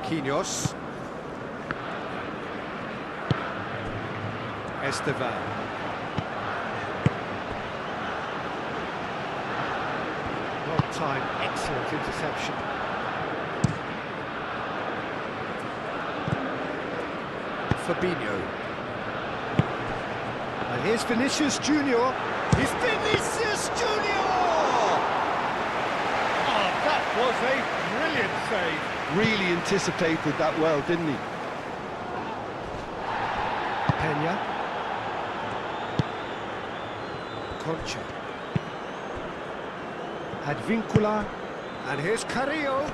Marquinhos. Estevan. Long time, excellent interception. Fabinho. And here's Vinicius Junior. He's Vinicius Junior! Oh, that was a brilliant save. Really anticipated that well, didn't he? Peña. Concha. Advíncula. And here's Carrillo.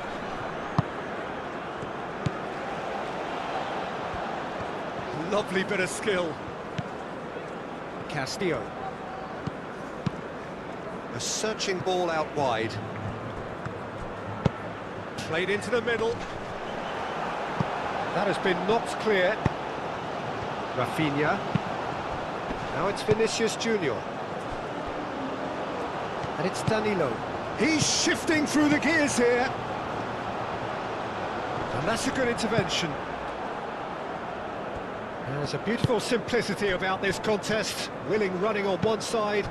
Lovely bit of skill. Castillo. A searching ball out wide. Played into the middle. That has been knocked clear. Rafinha. Now it's Vinicius Junior. And it's Danilo. He's shifting through the gears here. And that's a good intervention. There's a beautiful simplicity about this contest. Willing running on one side,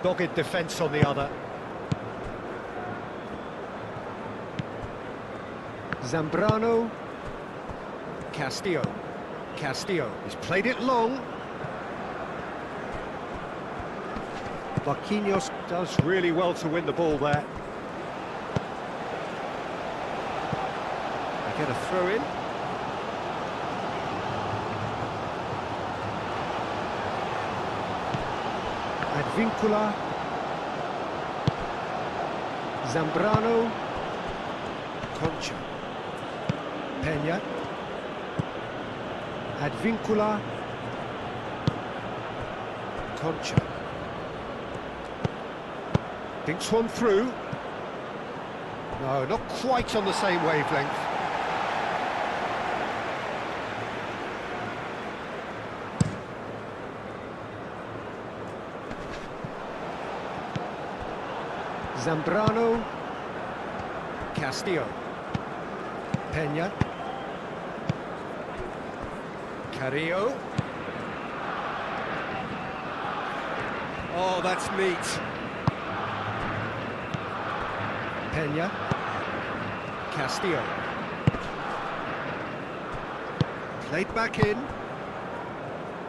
dogged defence on the other. Zambrano. Castillo. Castillo. He's played it long. Marquinhos does really well to win the ball there. They get a throw in. Advíncula. Zambrano. Concha. Peña. Advíncula. Concha. Thinks one through. No, not quite on the same wavelength. Zambrano. Castillo. Peña. Carrillo. Oh, that's neat. Peña. Castillo. Played back in.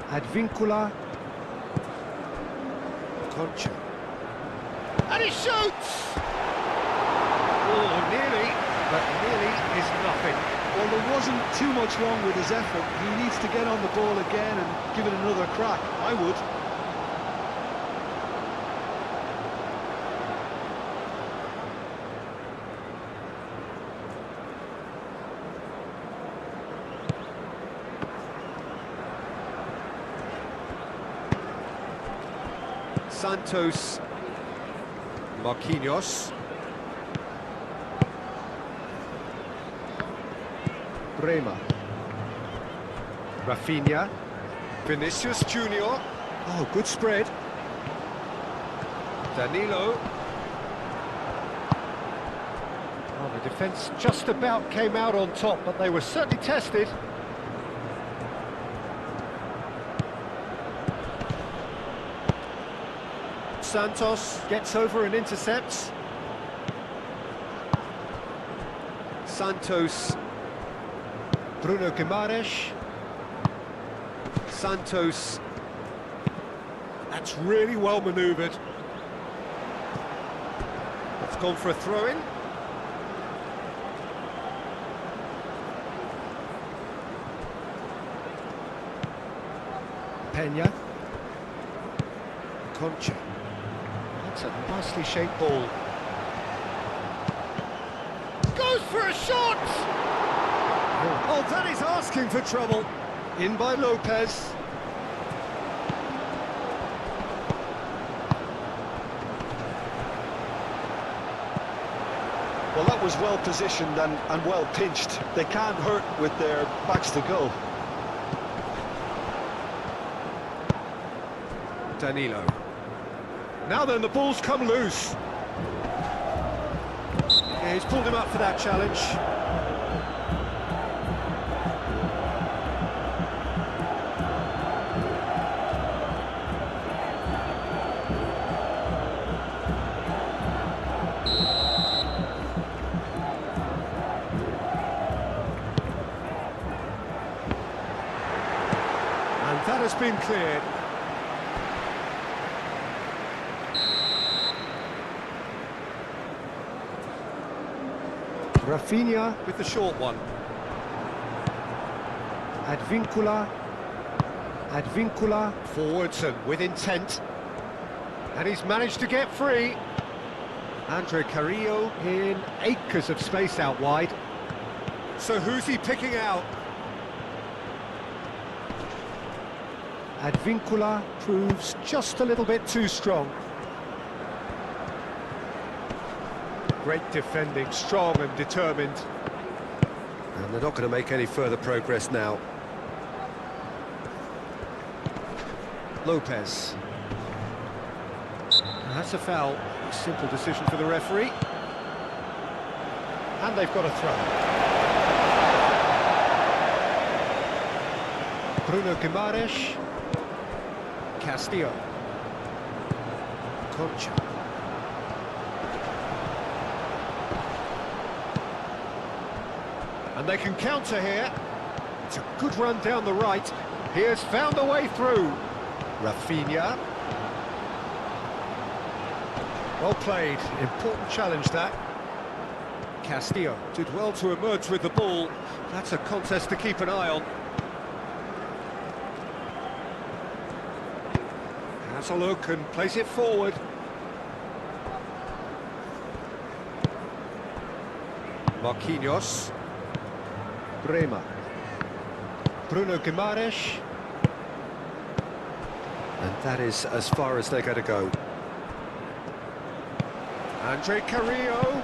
Advíncula. Concha. And he shoots! Oh, nearly, but nearly is nothing. Well, there wasn't too much wrong with his effort. He needs to get on the ball again and give it another crack. I would. Santos. Marquinhos. Bremer. Rafinha. Vinicius Junior. Oh, good spread. Danilo. Oh, the defence just about came out on top, but they were certainly tested. Santos gets over and intercepts. Santos. Bruno Guimaraes. Santos. That's really well manoeuvred. It's gone for a throw-in. Peña. Concha. That's a nicely shaped ball. Goes for a shot! Oh, that is asking for trouble. In by Lopez. Well, that was well positioned and well pinched. They can't hurt with their backs to goal. Danilo. Now then, the ball's come loose. Yeah, he's pulled him up for that challenge. has been cleared. Rafinha with the short one. Advincula forwards and with intent. And he's managed to get free. Andre Carrillo in acres of space out wide. So who's he picking out? Advincula proves just a little bit too strong. Great defending, strong and determined. And they're not going to make any further progress now. Lopez. That's a foul. Simple decision for the referee. And they've got a throw. Bruno Guimaraes. Castillo. Concha. And they can counter here. It's a good run down the right. He has found a way through. Rafinha. Well played. Important challenge, that. Castillo did well to emerge with the ball. That's a contest to keep an eye on. Has a look and plays it forward. Marquinhos. Bremer. Bruno Guimaraes. And that is as far as they're going to go. Andre Carrillo.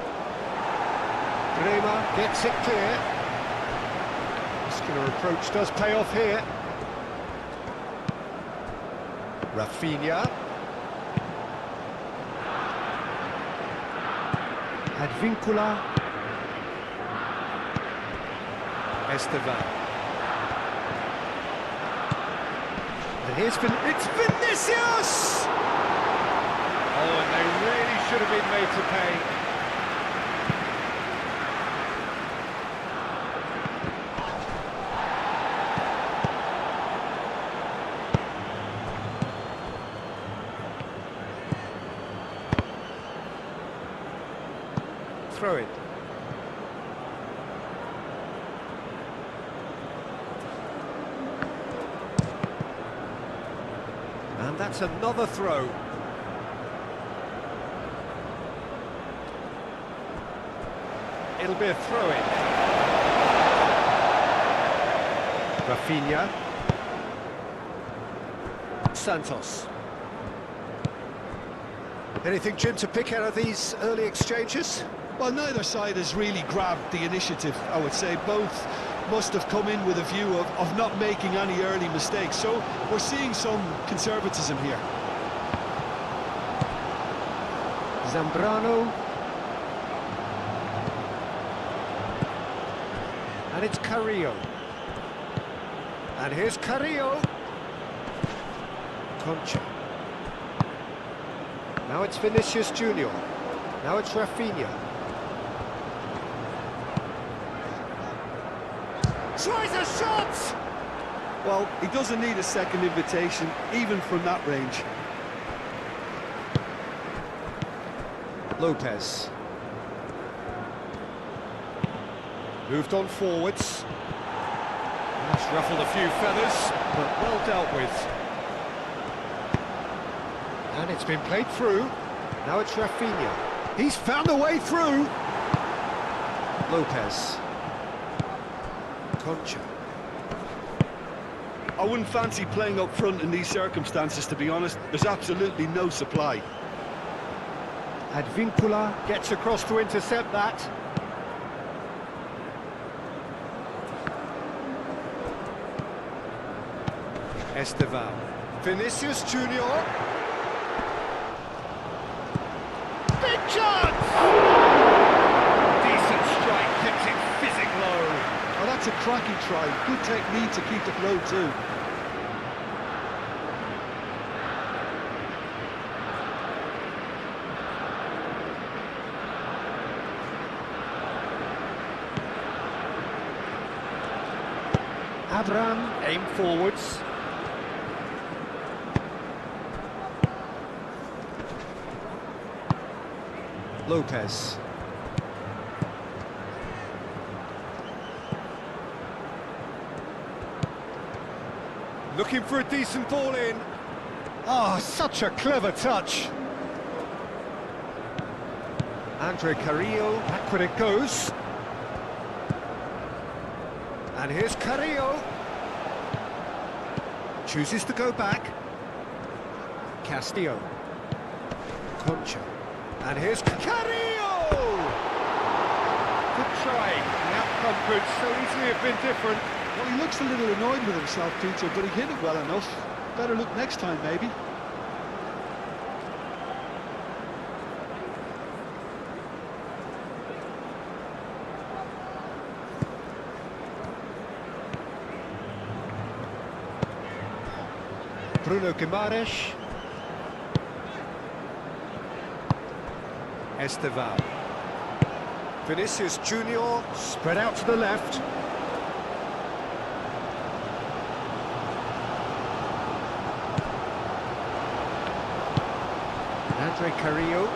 Bremer gets it clear. Muscular approach does pay off here. Rafinha. Advincula. Esteban. And here's it's Vinicius! Oh, and they really should have been made to pay. Throw it. And that's another throw. It'll be a throw-in. Rafinha. Santos. Anything, Jim, to pick out of these early exchanges? Well, neither side has really grabbed the initiative, I would say. Both must have come in with a view of not making any early mistakes. So we're seeing some conservatism here. Zambrano. And it's Carrillo. And here's Carrillo. Concha. Now it's Vinicius Junior. Now it's Rafinha. Tries a shot! Well, he doesn't need a second invitation, even from that range. Lopez. Moved on forwards. That's ruffled a few feathers, but well dealt with. And it's been played through. Now it's Rafinha. He's found a way through. Lopez. Concha. I wouldn't fancy playing up front in these circumstances, to be honest. There's absolutely no supply. Advincula gets across to intercept that. Esteban. Vinicius Junior. Big chance! Decent strike, kept it fizzing low. Oh, that's a cracking try. Good technique to keep the flow too. Abraham aim forwards. Lopez. Looking for a decent ball in. Ah, such a clever touch. Andre Carrillo, backward it goes. And here's Carrillo. Chooses to go back. Castillo. Concha. And here's Carrillo! Good try. The outcome could so easily have been different. Well, he looks a little annoyed with himself, Peter, but he hit it well enough. Better look next time, maybe. Bruno Guimaraes. Esteval. Vinicius Junior, spread out to the left. Andre Carrillo.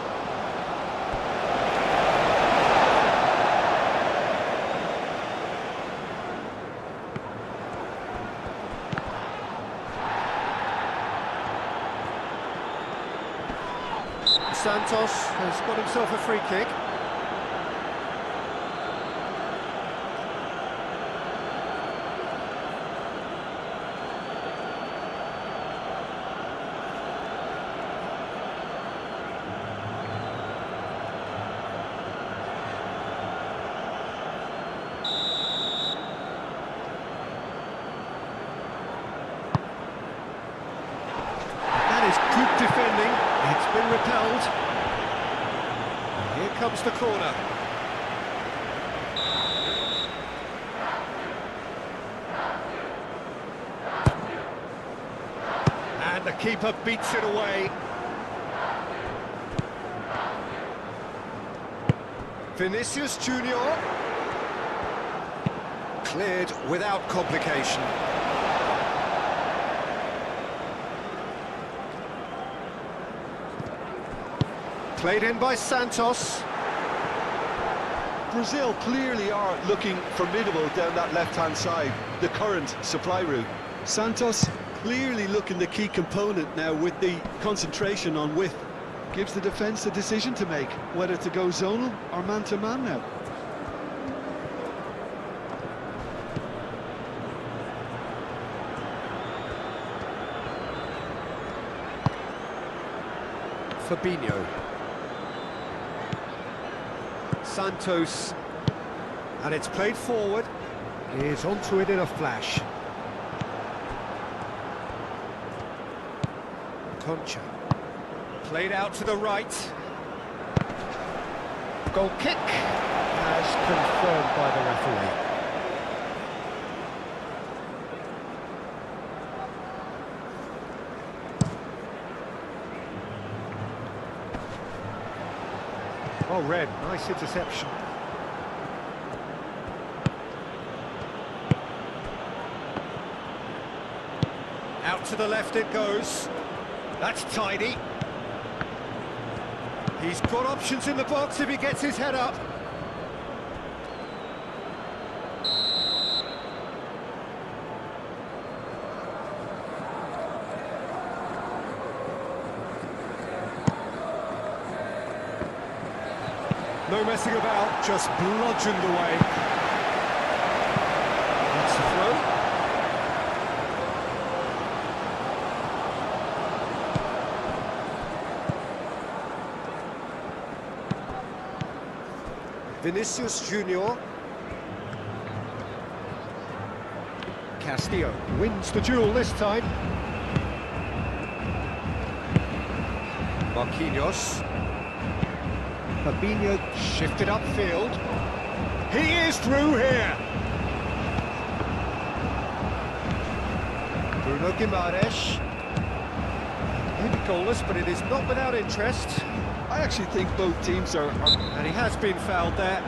Santos has got himself a free kick. That is good defending. It's been repelled. Here comes the corner. And the keeper beats it away. Vinicius Junior. Cleared without complication. Played in by Santos. Brazil clearly are looking formidable down that left-hand side, the current supply route. Santos clearly looking the key component now with the concentration on width. Gives the defence a decision to make, whether to go zonal or man-to-man now. Fabinho. Santos, and it's played forward. He is onto it in a flash. Concha, played out to the right. Goal kick, as confirmed by the referee. Oh, red, nice interception. Out to the left it goes. That's tidy. He's got options in the box if he gets his head up. No messing about, just bludgeoned away. That's the throw. Vinicius Junior. Castillo wins the duel this time. Marquinhos. Fabinho shifted upfield. He is through here. Bruno Guimaraes. Maybe goalless, but it is not without interest. I actually think both teams are... And he has been fouled there.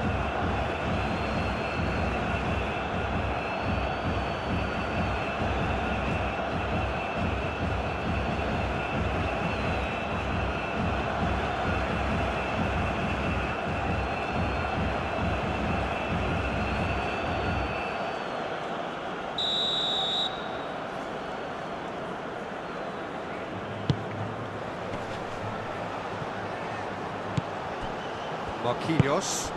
Marquinhos.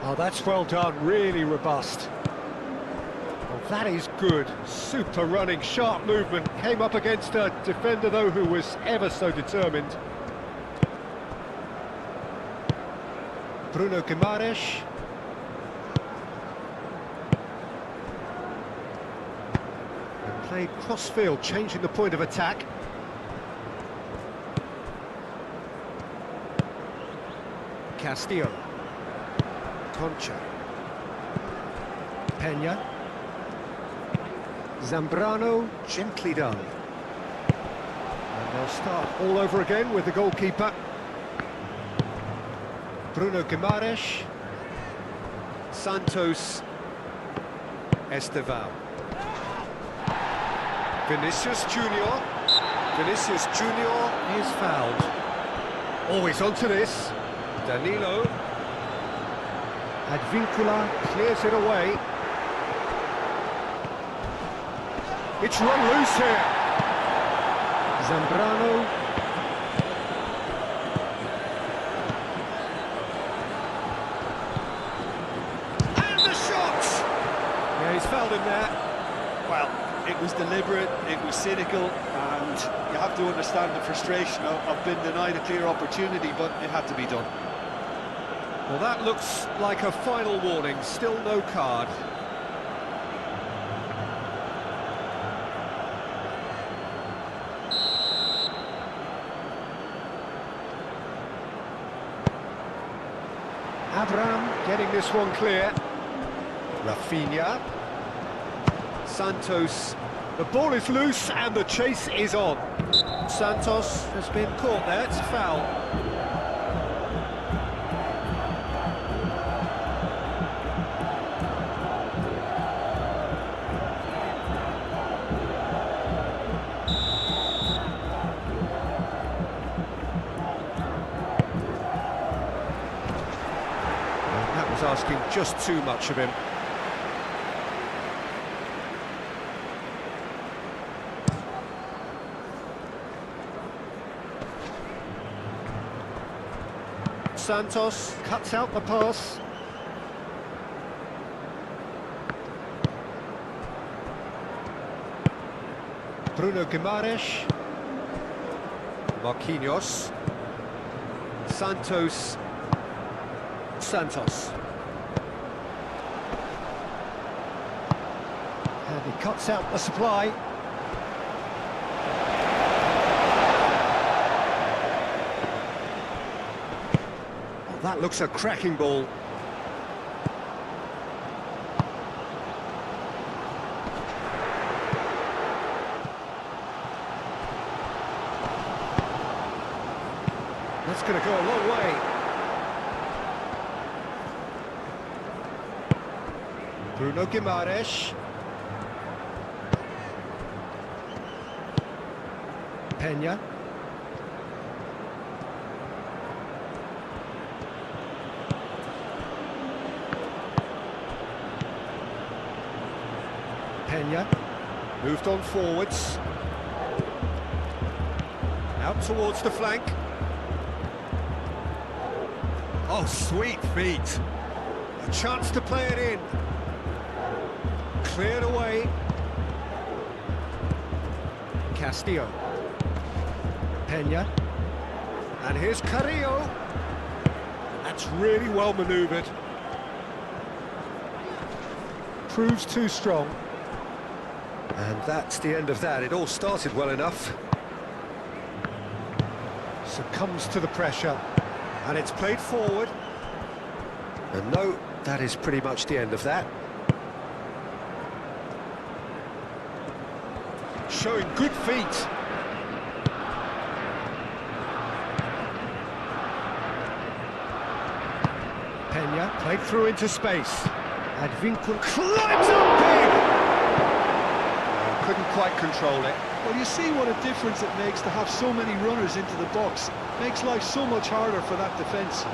Oh, that's well done, really robust. Well, that is good. Super running, sharp movement. Came up against a defender, though, who was ever so determined. Bruno Guimaraes. And played cross-field, changing the point of attack. Castillo. Concha. Peña. Zambrano, gently done. And they'll start all over again with the goalkeeper. Bruno Guimaraes. Santos. Estevao. Vinicius Junior. Vinicius Junior is fouled. Always onto this. Danilo. Advincula clears it away. It's run loose here. Zambrano. And the shot! Yeah, he's fouled him there. Well, it was deliberate, it was cynical, and you have to understand the frustration of being denied a clear opportunity, but it had to be done. Well, that looks like a final warning, still no card. Abraham getting this one clear. Rafinha. Santos. The ball is loose and the chase is on. Santos has been caught there, it's a foul. Asking just too much of him. Santos cuts out the pass. Bruno Guimaraes. Marquinhos. Santos. And he cuts out the supply. Oh, that looks a cracking ball. That's going to go a long way. Bruno Guimaraes. Peña. Peña. Moved on forwards. Out towards the flank. Oh, sweet feet. A chance to play it in. Cleared away. Castillo. Peña. And here's Carrillo. That's really well manoeuvred. Proves too strong. And that's the end of that. It all started well enough. Succumbs to the pressure. And it's played forward. And no, that is pretty much the end of that. Showing good feet. Peña played through into space. Advincula climbs up big! Oh, couldn't quite control it. Well, you see what a difference it makes to have so many runners into the box. Makes life so much harder for that defence.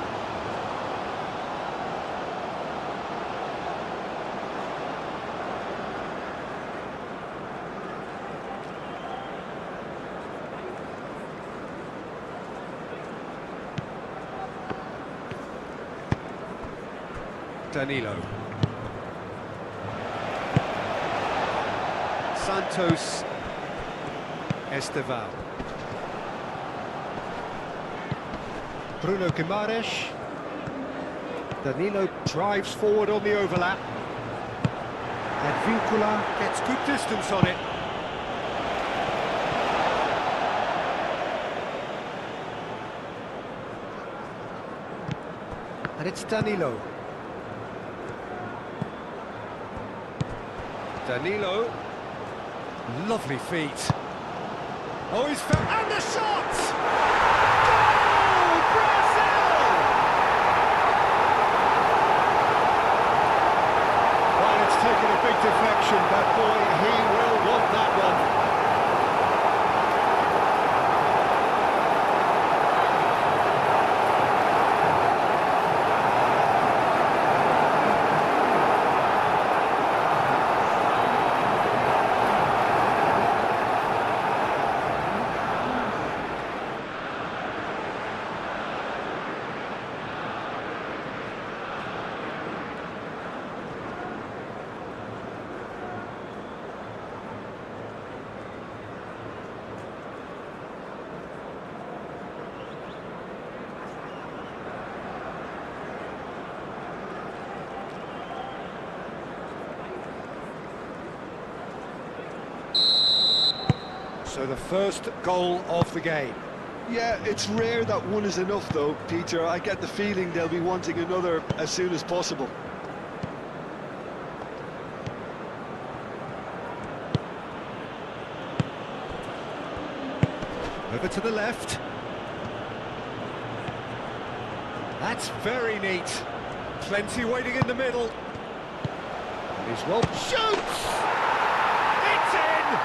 Danilo. Santos Esteval. Bruno Guimaraes. Danilo drives forward on the overlap. Advíncula gets good distance on it. And it's Danilo. Danilo. Lovely feet. Oh, he's found... And the shot! Goal! Brazil! Well, it's taken a big deflection, but boy, he will want that one. So the first goal of the game. Yeah, it's rare that one is enough though, Peter. I get the feeling they'll be wanting another as soon as possible. Over to the left. That's very neat. Plenty waiting in the middle. He's well... Shoots! It's in!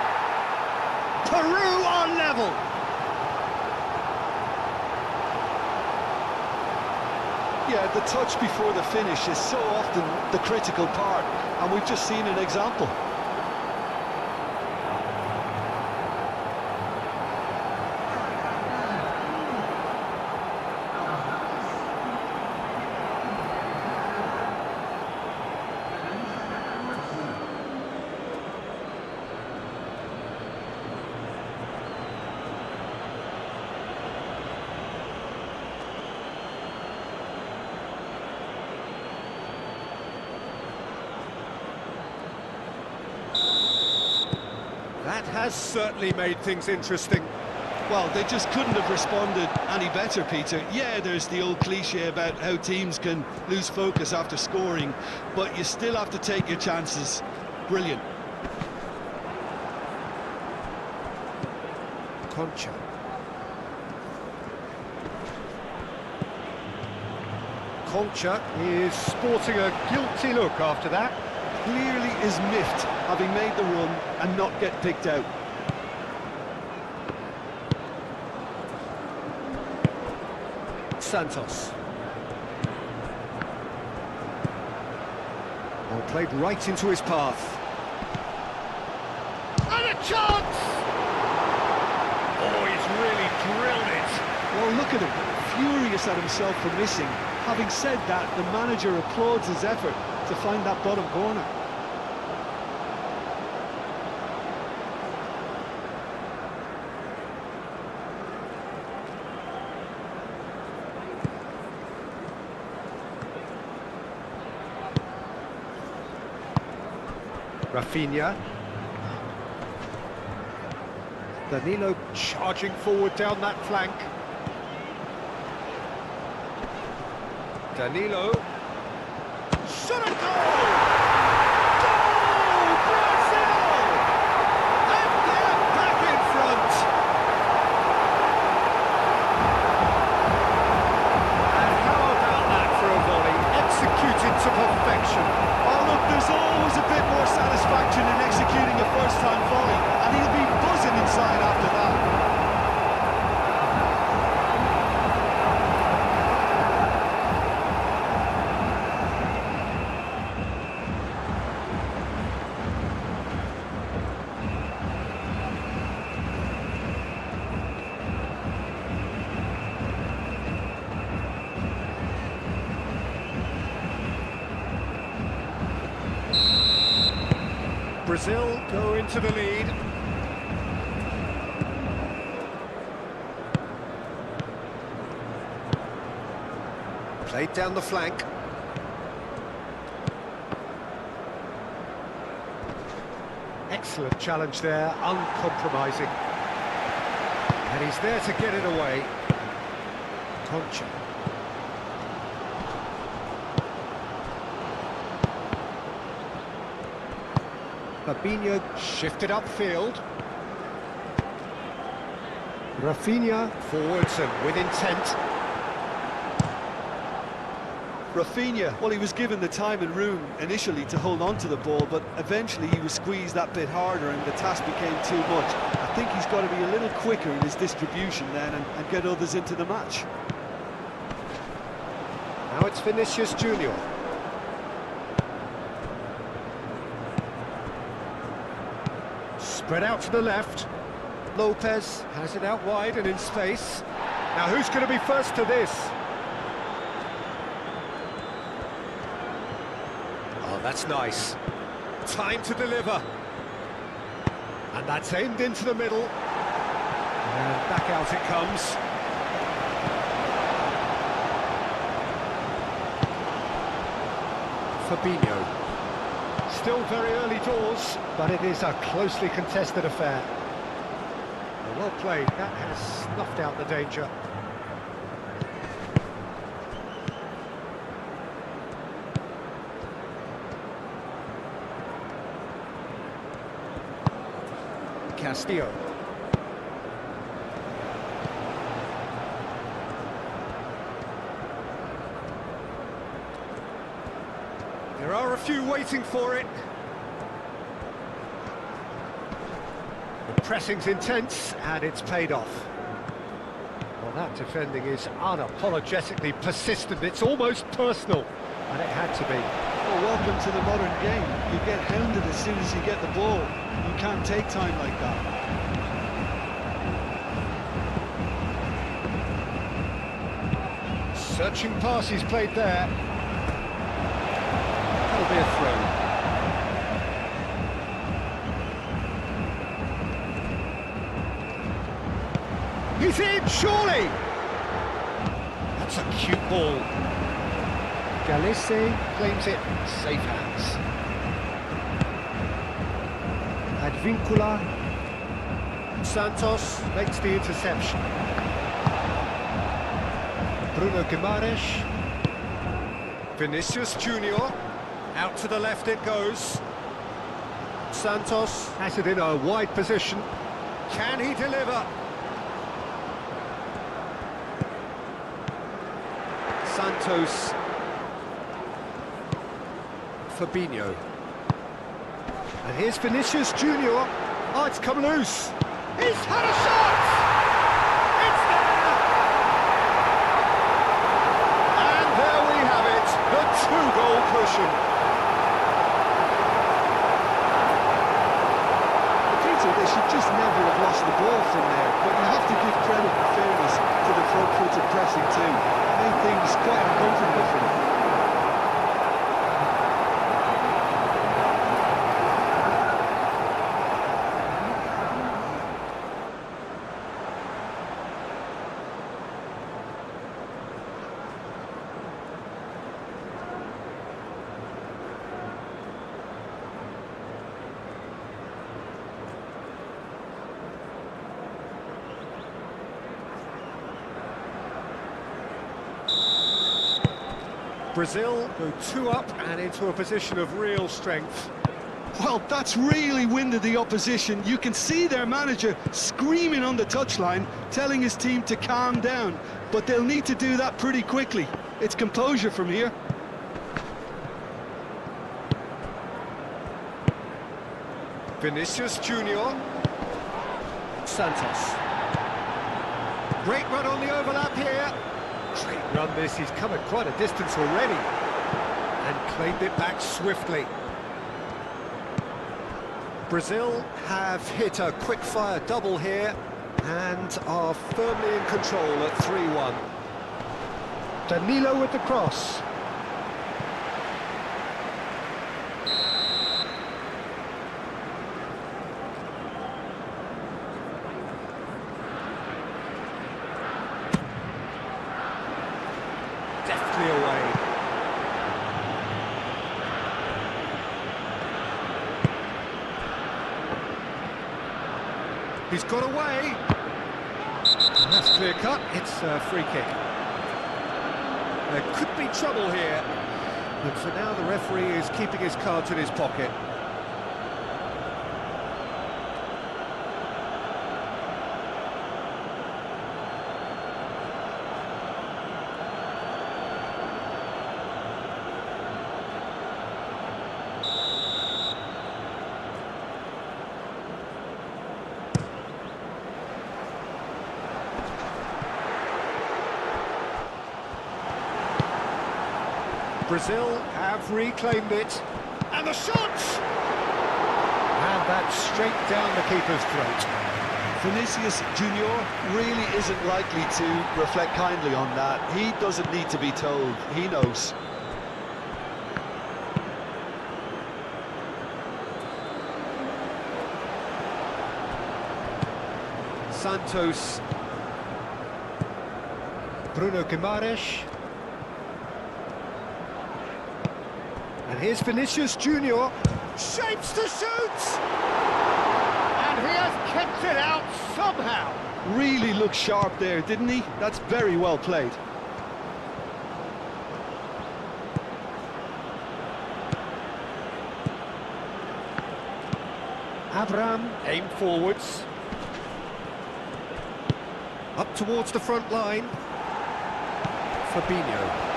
Peru are level! Yeah, the touch before the finish is so often the critical part, and we've just seen an example. That has certainly made things interesting. Well, they just couldn't have responded any better, Peter. Yeah, there's the old cliche about how teams can lose focus after scoring, but you still have to take your chances. Brilliant. Concha. Concha is sporting a guilty look after that. Clearly is miffed, having made the run and not get picked out. Santos. Well, played right into his path. And a chance! Oh, he's really drilled it. Well, look at him, furious at himself for missing. Having said that, the manager applauds his effort to find that bottom corner. Rafinha. Danilo charging forward down that flank. Danilo. Shot a goal! Goal! Brazil! And they're back in front! And how about that for a volley? Executed to perfection. Oh, look, there's always a bit more satisfaction in executing a first-time volley, and he'll be buzzing inside after that. Brazil go into the lead. Played down the flank. Excellent challenge there, uncompromising. And he's there to get it away. Concha. Fabinho shifted upfield. Rafinha forwards and with intent. Rafinha, well, he was given the time and room initially to hold on to the ball, but eventually he was squeezed that bit harder and the task became too much. I think he's got to be a little quicker in his distribution then and get others into the match. Now it's Vinicius Junior. Spread out to the left. Lopez has it out wide and in space. Now who's going to be first to this? Oh, that's nice. Time to deliver. And that's aimed into the middle. And back out it comes. Fabinho. Still very early doors, but it is a closely contested affair. Well played, that has snuffed out the danger. Castillo. There are a few waiting for it. The pressing's intense, and it's paid off. Well, that defending is unapologetically persistent. It's almost personal, and it had to be. Well, welcome to the modern game. You get hounded as soon as you get the ball. You can't take time like that. Searching pass he's played there. That'll be a throw. He's in, surely! That's a cute ball. Galise claims it, safe hands. Advincula. Santos makes the interception. Bruno Guimaraes. Vinicius Junior. Out to the left it goes. Santos has it in a wide position. Can he deliver? Santos. Fabinho. And here's Vinicius Junior. Oh, it's come loose. He's had a shot! It's there! And there we have it, the two-goal cushion. Peter, they should just never have lost the ball from there, but you have to give credit and fairness to the front-footed pressing too. Made things quite uncomfortable for them. Brazil go two up and into a position of real strength. Well, that's really winded the opposition. You can see their manager screaming on the touchline, telling his team to calm down. But they'll need to do that pretty quickly. It's composure from here. Vinicius Junior. Santos. Great run on the overlap here. Great run this, he's come at quite a distance already. And claimed it back swiftly. Brazil have hit a quick-fire double here and are firmly in control at 3-1. Danilo with the cross. He's got away. And that's clear cut. It's a free kick. There could be trouble here. But for now, the referee is keeping his cards in his pocket. Brazil have reclaimed it. And the shot! And that's straight down the keeper's throat. Vinicius Junior really isn't likely to reflect kindly on that. He doesn't need to be told. He knows. Santos. Bruno Guimaraes. And here's Vinicius Junior. Shapes to shoot! And he has kept it out somehow. Really looked sharp there, didn't he? That's very well played. Abraham aimed forwards. Up towards the front line. Fabinho.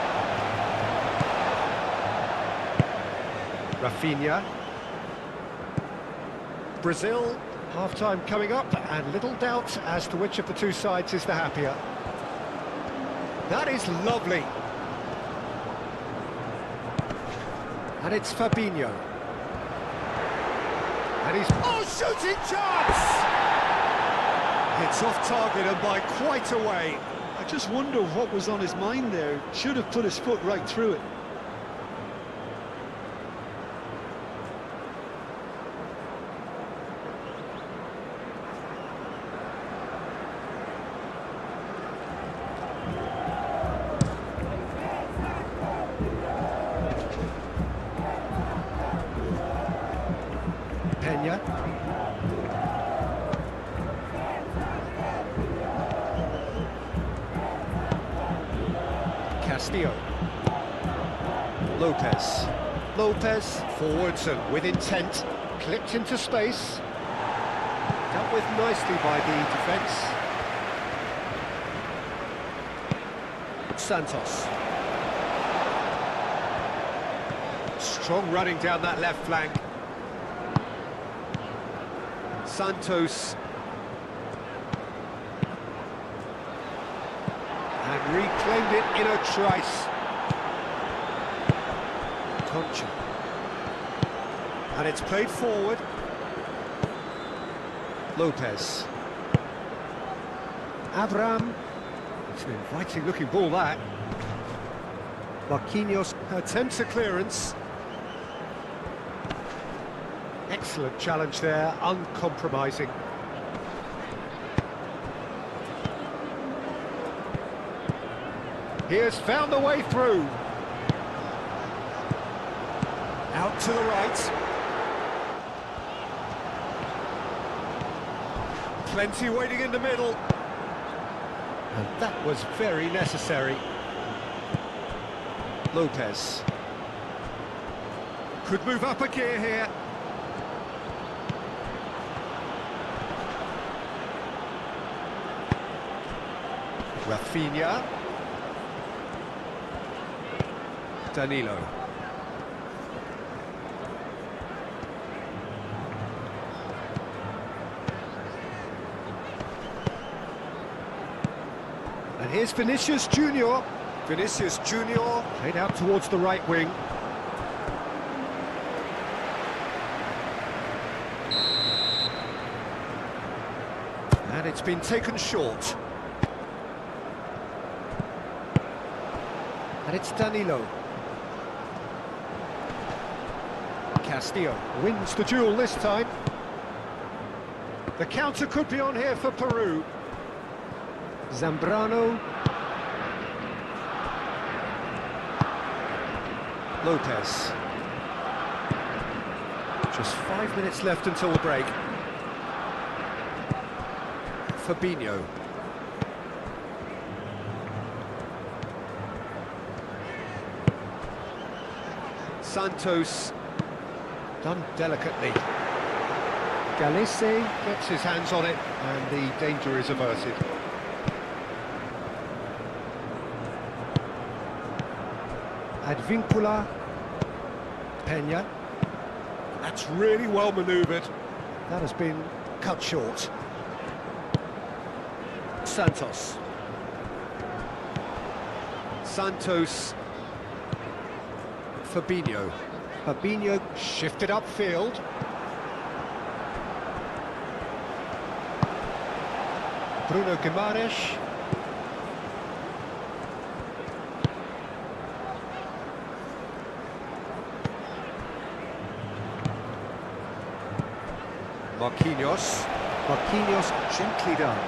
Rafinha. Brazil, half-time coming up, and little doubt as to which of the two sides is the happier. That is lovely. And it's Fabinho. And he's... Oh, shooting chance! It's off target and by quite a way. I just wonder what was on his mind there. Should have put his foot right through it. Peña. Castillo. Lopez. Lopez forwards and with intent. Clipped into space. Dealt with nicely by the defence. Santos. Strong running down that left flank. Santos. And reclaimed it in a trice. Concha. And it's played forward. Lopez. Abraham. It's an inviting looking ball, that. Marquinhos attempts a clearance. Excellent challenge there, uncompromising. He has found the way through. Out to the right. Plenty waiting in the middle. And that was very necessary. Lopez. Could move up a gear here. Rafinha. Danilo. And here's Vinicius Junior. Vinicius Junior played out towards the right wing. And it's been taken short. And it's Danilo. Castillo wins the duel this time. The counter could be on here for Peru. Zambrano. Lopez. Just 5 minutes left until the break. Fabinho. Santos, done delicately. Galese gets his hands on it, and the danger is averted. Advincula, Peña. That's really well manoeuvred. That has been cut short. Santos. Santos. Fabinho. Fabinho shifted upfield. Bruno Guimaraes. Marquinhos. Marquinhos gently done.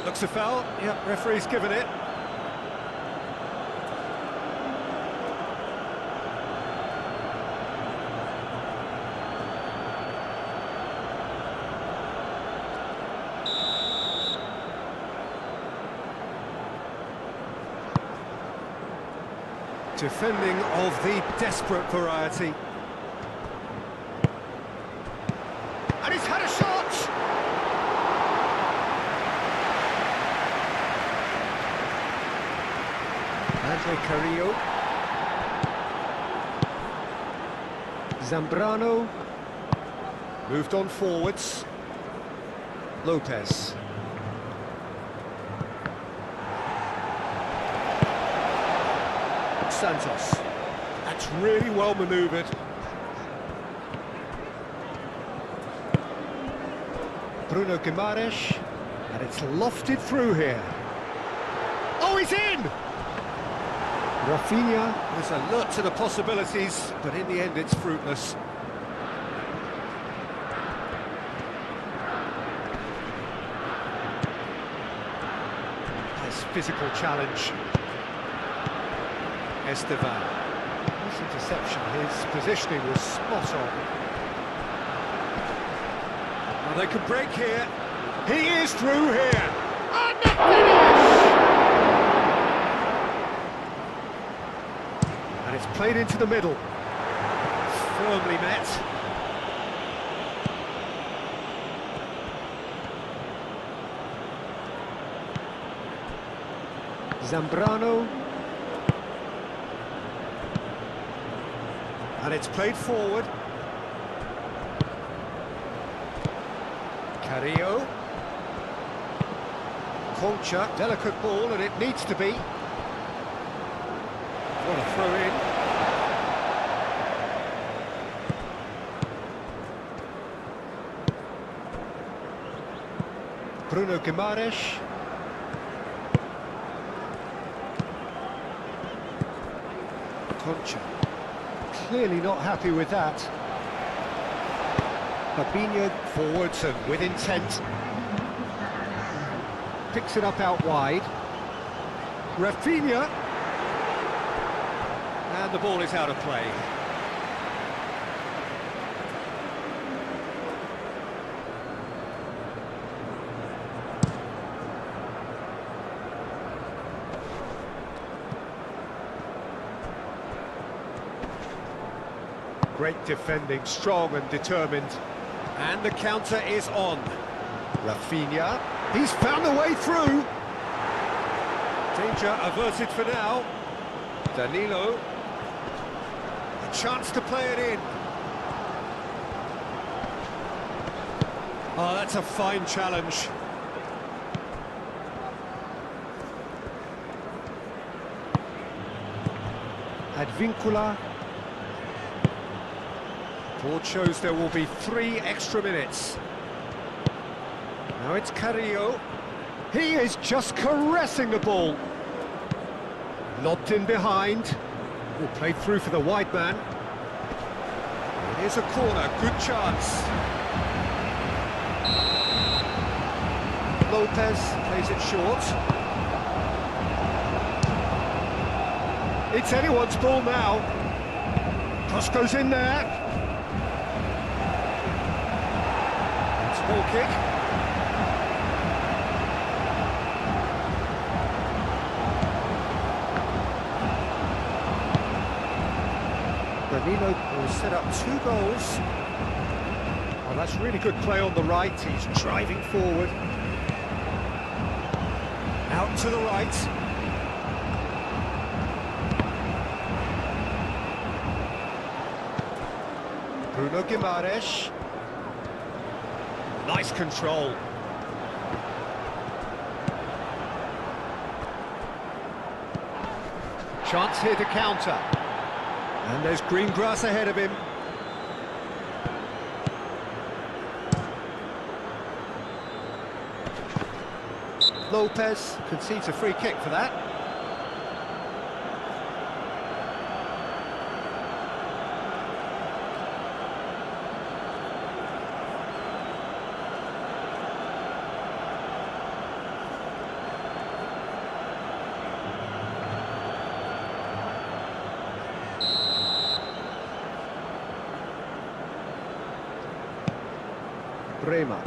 Looks a foul. Yeah, referee's given it. Defending of the desperate variety. And he's had a shot! Andre Carrillo. Zambrano. Moved on forwards. Lopez. Santos. That's really well manoeuvred. Bruno Guimaraes. And it's lofted through here. Oh, he's in! Rafinha was alert to the possibilities, but in the end it's fruitless. Nice physical challenge. Esteban. This interception, his positioning was spot on. Well, they could break here. He is through here. And the finish! And it's played into the middle. Firmly met. Zambrano. And it's played forward. Carrillo. Concha, delicate ball, and it needs to be. What a throw in. Bruno Guimaraes. Concha. Clearly not happy with that. Fabinho forwards and with intent. Picks it up out wide. Rafinha. And the ball is out of play. Great defending, strong and determined. And the counter is on. Rafinha, he's found a way through. Danger averted for now. Danilo. A chance to play it in. Oh, that's a fine challenge. Advincula. Board shows there will be 3 extra minutes. Now it's Carrillo. He is just caressing the ball. Lobbed in behind. Will play through for the wide man. It is a corner, good chance. Lopez plays it short. It's anyone's ball now. Cross goes in there. Ball kick. Danilo will set up 2 goals. Oh, that's really good play on the right. He's driving forward. Out to the right. Bruno Guimaraes. Nice control. Chance here to counter. And there's green grass ahead of him. Lopez concedes a free kick for that. Bremer.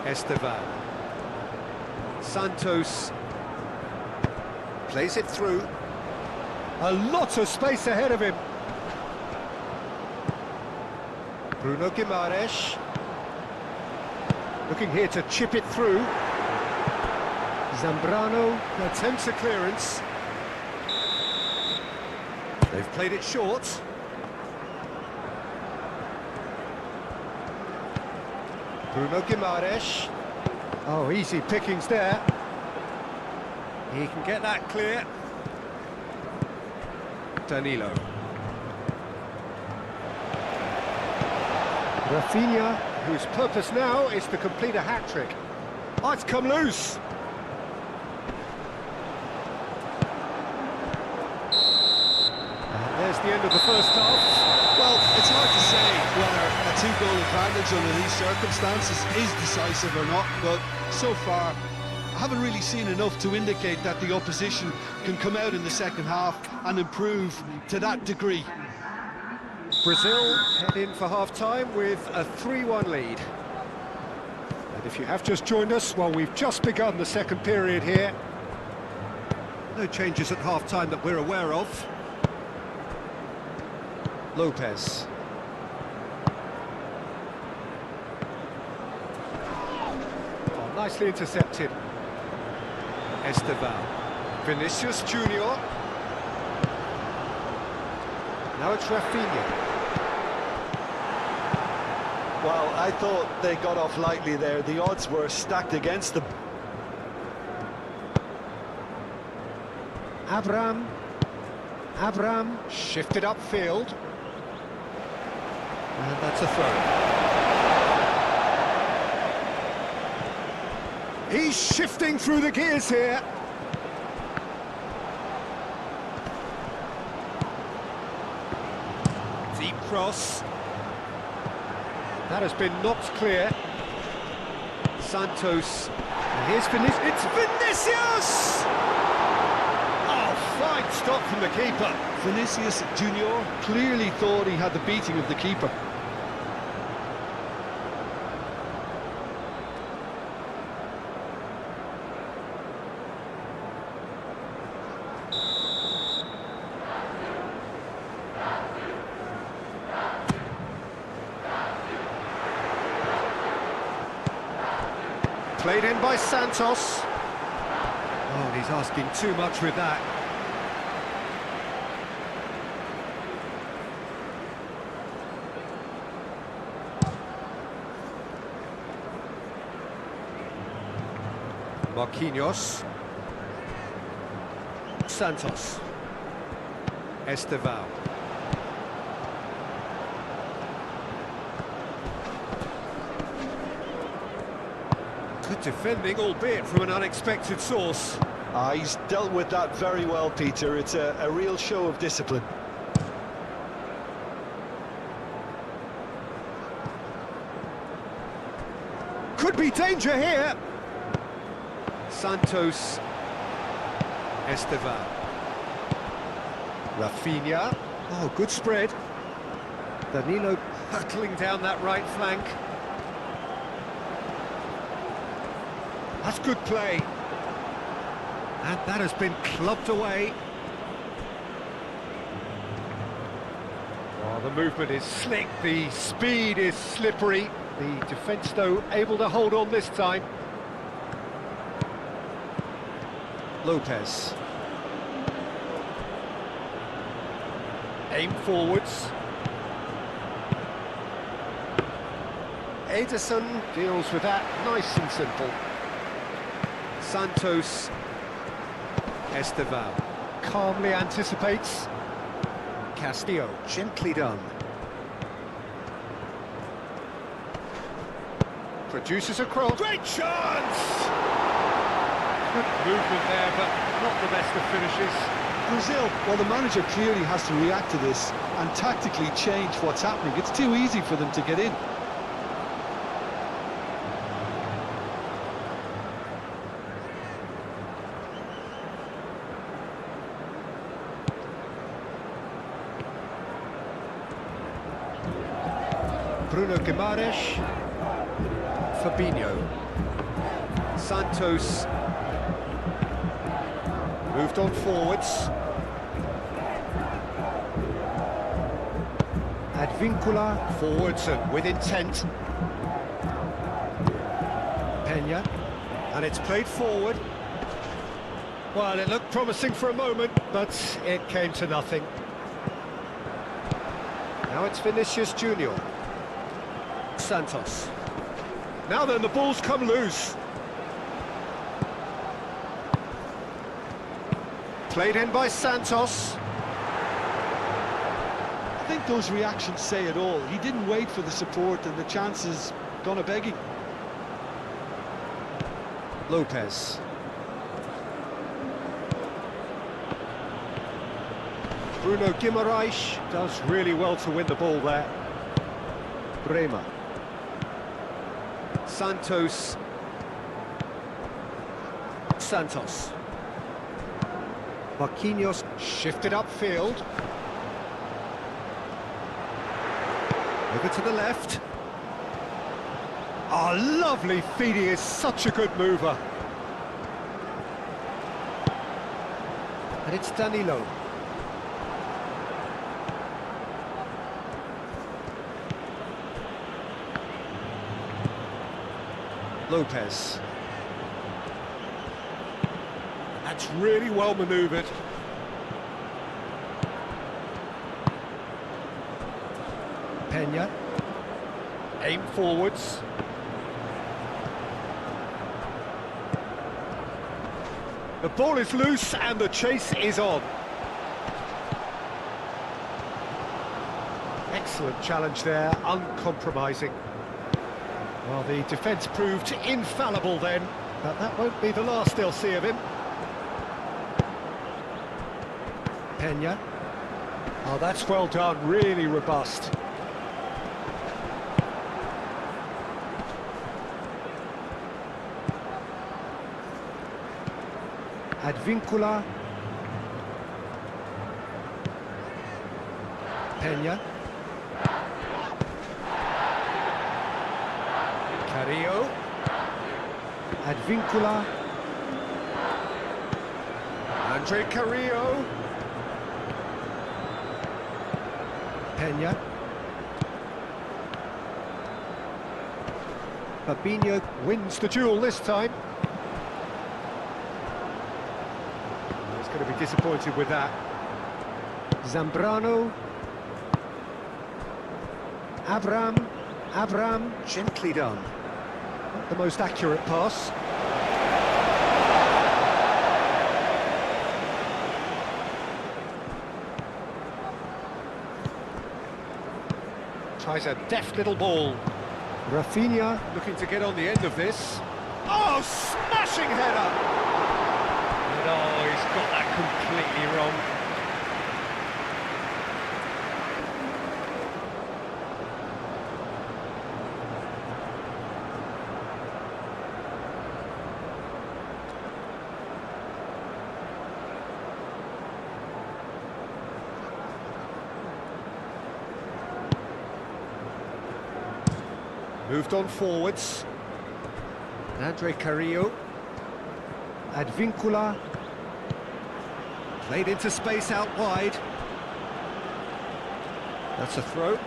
Esteban. Santos plays it through. A lot of space ahead of him. Bruno Guimaraes. Looking here to chip it through. Zambrano attempts a clearance. They've played it short. Bruno Guimaraes. Oh, easy pickings there. He can get that clear. Danilo. Rafinha, whose purpose now is to complete a hat-trick. Oh, it's come loose. And there's the end of the first half. Well, it's hard to say whether a 2-goal advantage under these circumstances is decisive or not, but so far I haven't really seen enough to indicate that the opposition can come out in the second half and improve to that degree. Brazil head in for half-time with a 3-1 lead. And if you have just joined us, well, we've just begun the second period here. No changes at half-time that we're aware of. Lopez. Oh, nicely intercepted. Esteban. Vinicius Junior. Now it's Rafinha. Well, I thought they got off lightly there. The odds were stacked against them. Abraham shifted upfield. And that's a throw. He's shifting through the gears here. Deep cross. That has been knocked clear. Santos. And here's Vinicius. It's Vinicius! Oh, fine stop from the keeper. Vinicius Junior clearly thought he had the beating of the keeper. Played in by Santos. Oh, and he's asking too much with that. Marquinhos. Santos. Esteban. Good defending, albeit from an unexpected source. He's dealt with that very well, Peter. It's a real show of discipline. Could be danger here. Santos. Esteban. Rafinha. Oh, good spread. Danilo hurtling down that right flank. That's good play. And that has been clubbed away. Oh, the movement is slick, the speed is slippery. The defence, though, able to hold on this time. Lopez. Aim forwards. Ederson deals with that nice and simple. Santos. Esteval calmly anticipates. Castillo, gently done. Produces a cross. Great chance! Good movement there, but not the best of finishes. Brazil, well, the manager clearly has to react to this and tactically change what's happening. It's too easy for them to get in. Bruno Guimaraes. Fabinho. Santos. Moved on forwards. Advincula forwards and with intent. Peña. And it's played forward. Well, it looked promising for a moment, but it came to nothing. Now it's Vinicius Junior. Santos. Now then, the ball's come loose. Played in by Santos. I think those reactions say it all. He didn't wait for the support and the chances gone a-begging. Lopez. Bruno Guimaraes does really well to win the ball there. Bremer. Santos. Santos. Marquinhos shifted upfield. Over to the left. Oh, lovely feed, he is such a good mover. And it's Danilo. Lopez. That's really well manoeuvred. Peña. Aim forwards. The ball is loose and the chase is on. Excellent challenge there, uncompromising. Well, the defence proved infallible then, but that won't be the last they'll see of him. Peña. Oh, that's well done, really robust. Advincula. Peña. Carrillo. Advincula. Andre Carrillo. Peña. Fabinho wins the duel this time. He's going to be disappointed with that. Zambrano. Abraham, gently done. Not the most accurate pass. Tries a deft little ball. Rafinha looking to get on the end of this. Oh, smashing header! And oh, he's got that completely wrong. Moved on forwards. Andre Carrillo. Advincula. Played into space out wide. That's a throw.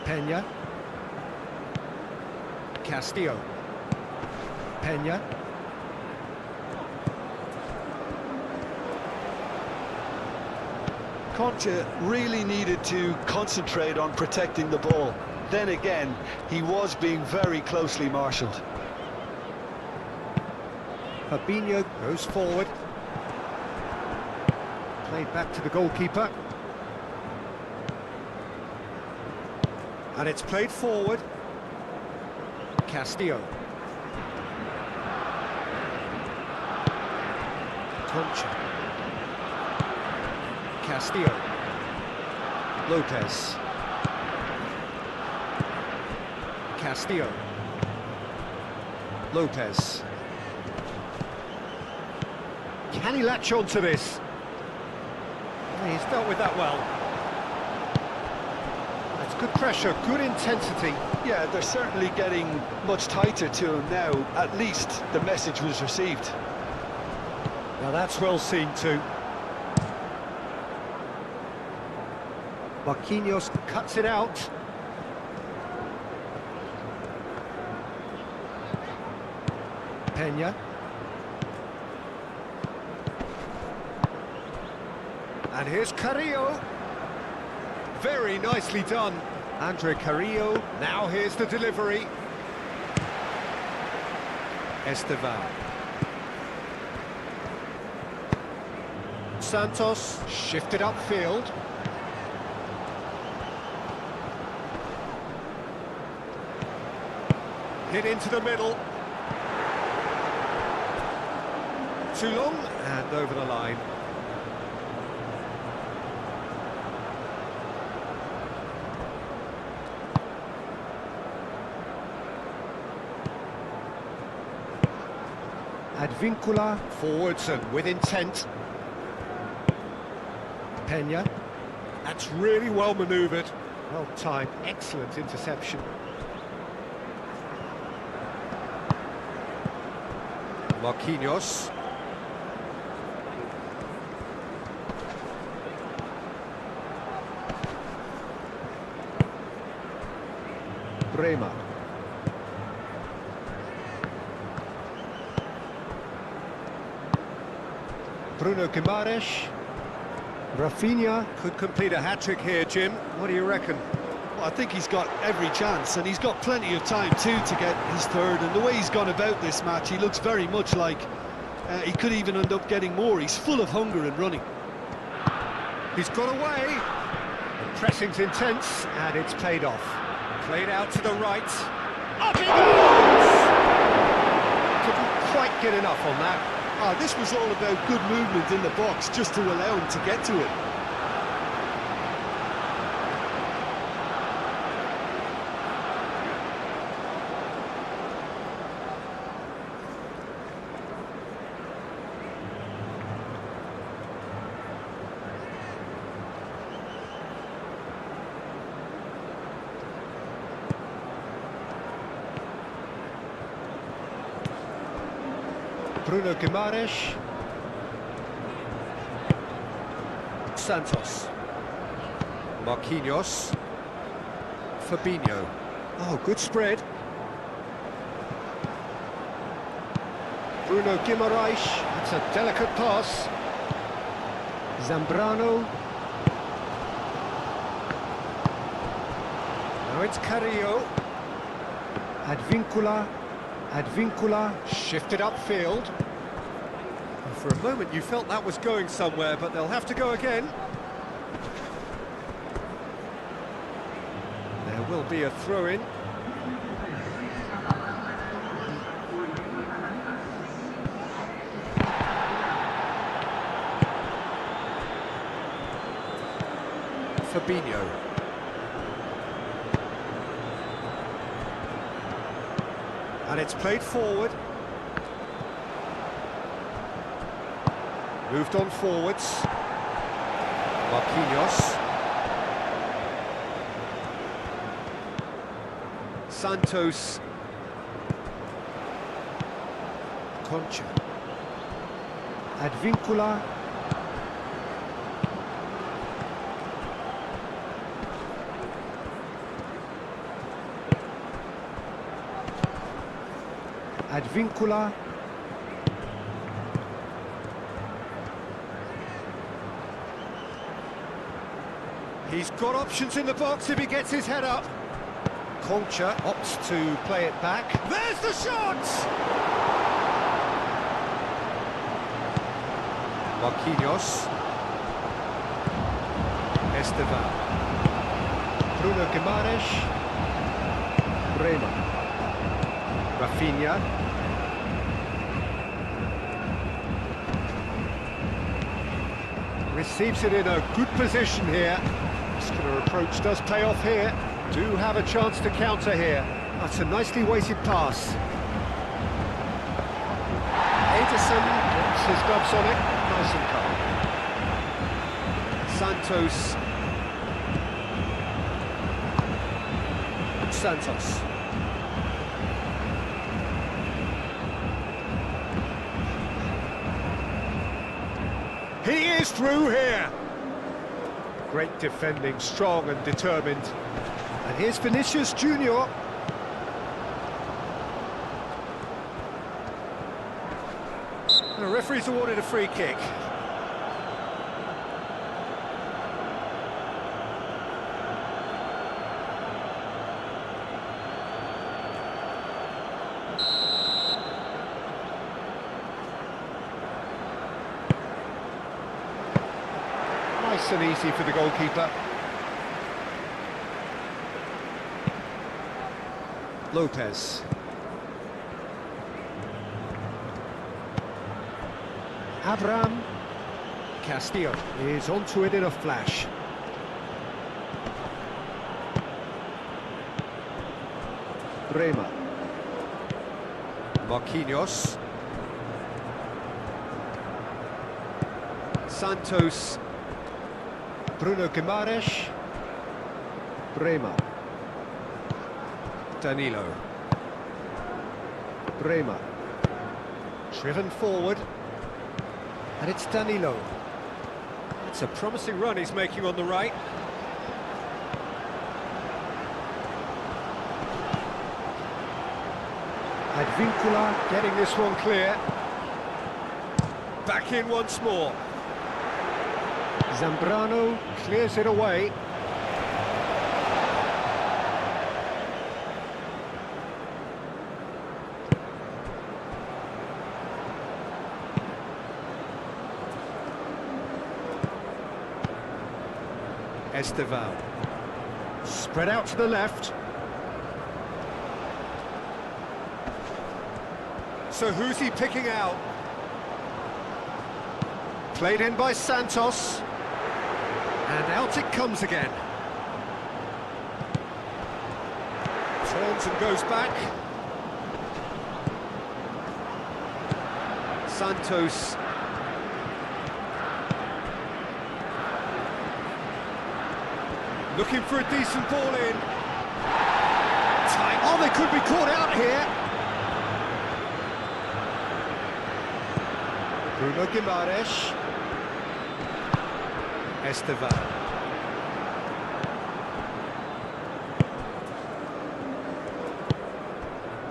Peña. Castillo. Peña. Concha really needed to concentrate on protecting the ball. Then again, he was being very closely marshalled. Fabinho goes forward. Played back to the goalkeeper. And it's played forward. Castillo. Concha. Castillo. Lopez. Castillo. Lopez. Can he latch on to this? He's dealt with that well. That's good pressure, good intensity. Yeah, they're certainly getting much tighter to him now. At least the message was received. Now that's well seen too. Marquinhos cuts it out. Peña. And here's Carrillo. Very nicely done. Andre Carrillo. Now here's the delivery. Esteban. Santos shifted upfield. Hit into the middle. Too long and over the line. Advincula forwards and with intent. Peña. That's really well manoeuvred. Well timed, excellent interception. Marquinhos. Bremer. Bruno Guimaraes. Rafinha could complete a hat-trick here, Jim. What do you reckon? Well, I think he's got every chance, and he's got plenty of time too to get his third. And the way he's gone about this match, he looks very much like he could even end up getting more. He's full of hunger and running. He's got away. The pressing's intense, and it's paid off. Played out to the right. Up he goes! Couldn't quite get enough on that. This was all about good movement in the box, just to allow him to get to it. Bruno Guimaraes. Santos. Marquinhos. Fabinho. Oh, good spread. Bruno Guimaraes. That's a delicate pass. Zambrano. Now it's Carrillo. Advincula. Advincula shifted upfield. And for a moment you felt that was going somewhere, but they'll have to go again. There will be a throw-in. Fabinho. And it's played forward. Moved on forwards. Marquinhos. Santos. Concha. Advincula. Advincula. He's got options in the box if he gets his head up. Concha opts to play it back. There's the shot! Marquinhos. Esteban. Bruno Guimaraes. Bremer. Rafinha. Receives it in a good position here. Muscular approach does pay off here. Do have a chance to counter here. That's a nicely weighted pass. Ederson gets his gloves on it. Nice and calm. Santos. Santos. He is through here. Great defending, strong and determined. And here's Vinicius Junior. And the referee's awarded a free kick. Nice and easy for the goalkeeper. Lopez. Abraham. Castillo is onto it in a flash. Bremer. Marquinhos. Santos. Bruno Guimaraes. Bremer. Danilo. Bremer. Driven forward. And it's Danilo. It's a promising run he's making on the right. Advincula getting this one clear. Back in once more. Zambrano clears it away. Esteban. Spread out to the left. So who's he picking out? Played in by Santos. And out it comes again. Turns and goes back. Santos. Looking for a decent ball in. Tight. Oh, they could be caught out here. Bruno Guimaraes. Esteban.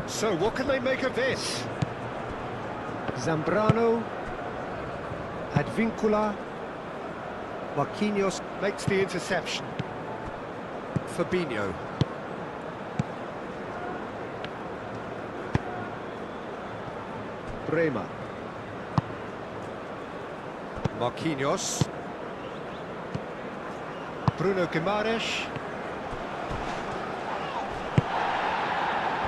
So, what can they make of this? Zambrano. Advincula. Marquinhos makes the interception. Fabinho. Bremer. Marquinhos. Bruno Guimaraes.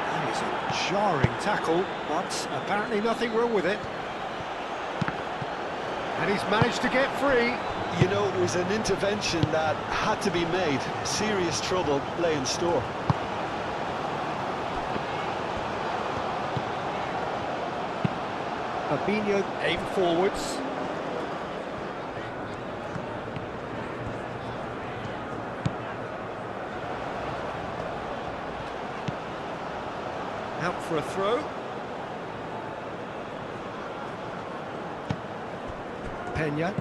That is a jarring tackle, but apparently nothing wrong with it. And he's managed to get free. You know, it was an intervention that had to be made. Serious trouble lay in store. Fabinho aim forwards. for a throw. Peña.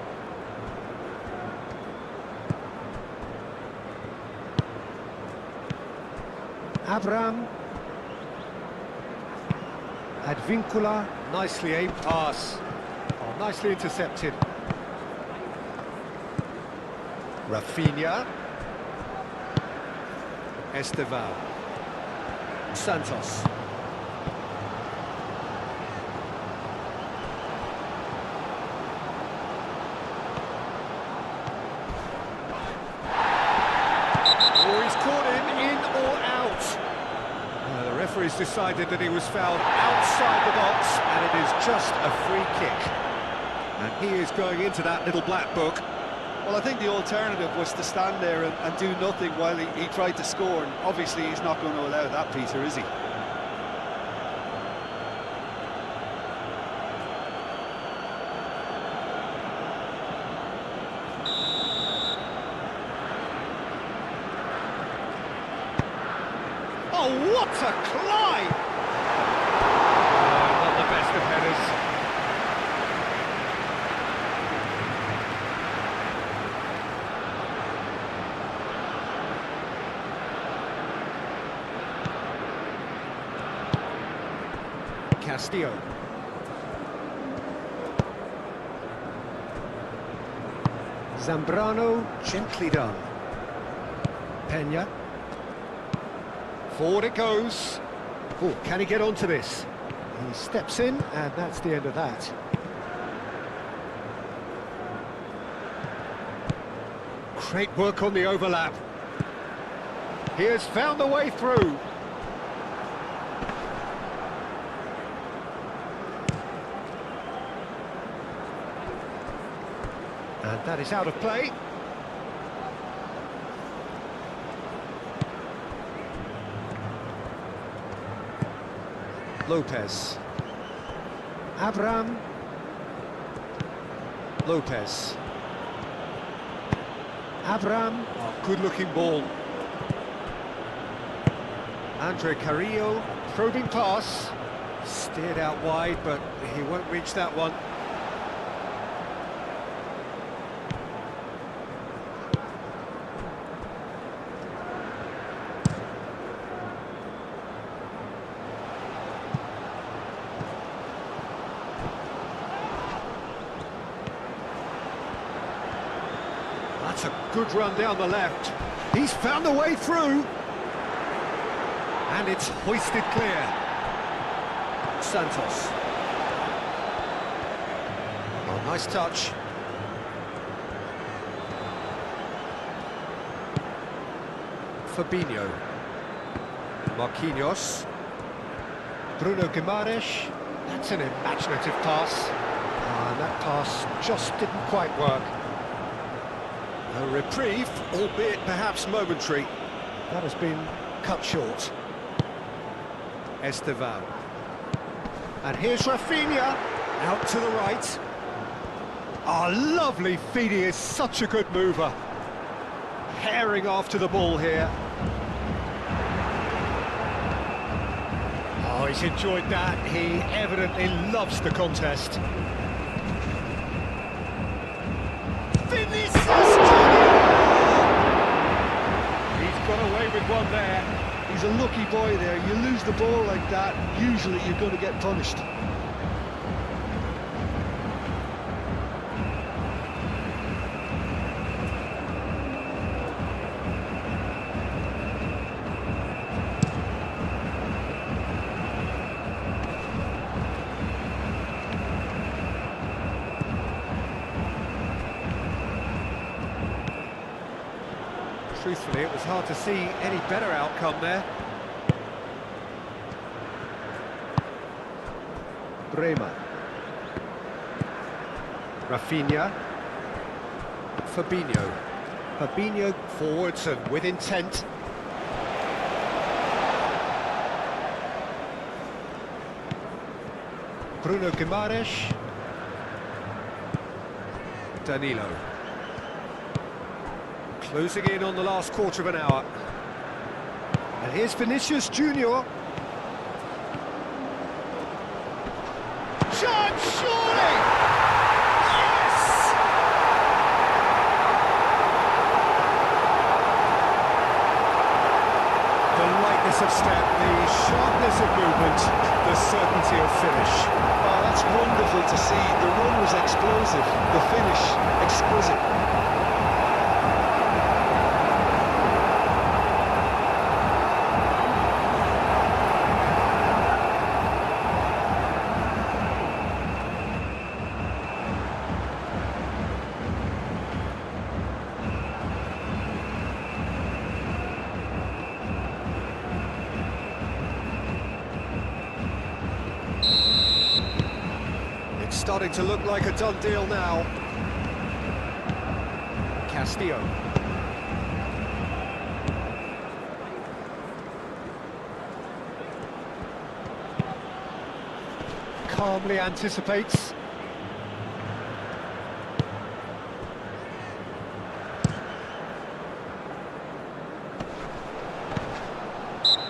Abraham. Advincula. Nicely aimed pass. Oh, nicely intercepted. Rafinha. Esteval. Santos. Oh, he's caught him in or out. The referee's decided that he was fouled outside the box, and it is just a free kick. And he is going into that little black book. Well, I think the alternative was to stand there and do nothing while he tried to score, and obviously he's not going to allow that, Peter, is he? Oh, what a climb! Not the best of headers. Castillo. Zambrano, gently done. Peña. Forward it goes. Oh, can he get onto this? He steps in, and that's the end of that. Great work on the overlap. He has found the way through. And that is out of play. Lopez. Abraham. Lopez. Abraham. Oh, good-looking ball. Andre Carrillo. Probing pass. Steered out wide, but he won't reach that one. That's a good run down the left. He's found the way through. And it's hoisted clear. Santos. Oh, nice touch. Fabinho. Marquinhos. Bruno Guimaraes. That's an imaginative pass. And that pass just didn't quite work. A reprieve, albeit perhaps momentary. That has been cut short. Esteval. And here's Rafinha, out to the right. Oh, lovely feed, he is such a good mover. Herring after the ball here. Oh, he's enjoyed that. He evidently loves the contest. He's got away with one there. He's a lucky boy there. You lose the ball like that, usually you're going to get punished. Truthfully, it was hard to see any better outcome there. Bremer. Rafinha. Fabinho. Fabinho forwards and with intent. Bruno Guimaraes. Danilo. Closing in on the last quarter of an hour. And here's Vinicius Junior. It's starting to look like a done deal now. Castillo. Calmly anticipates.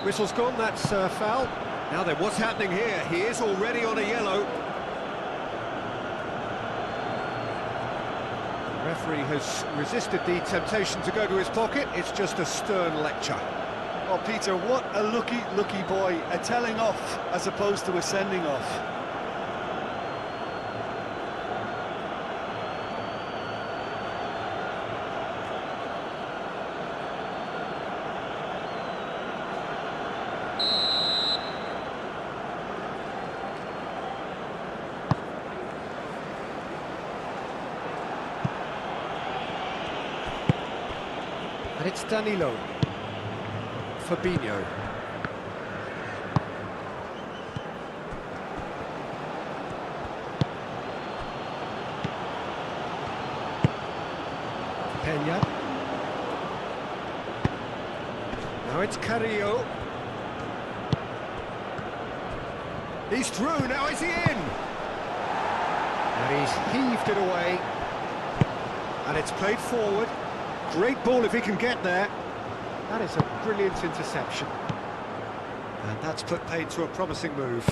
Whistle's gone, that's a foul. Now then, what's happening here? He is already on a yellow. The referee has resisted the temptation to go to his pocket. It's just a stern lecture. Oh, Peter, what a lucky boy. A telling off as opposed to a sending off. And it's Danilo. Fabinho. Peña. Now it's Carrillo. He's through, now is he in? And he's heaved it away. And it's played forward. Great ball if he can get there. That is a brilliant interception. And that's put paid to a promising move.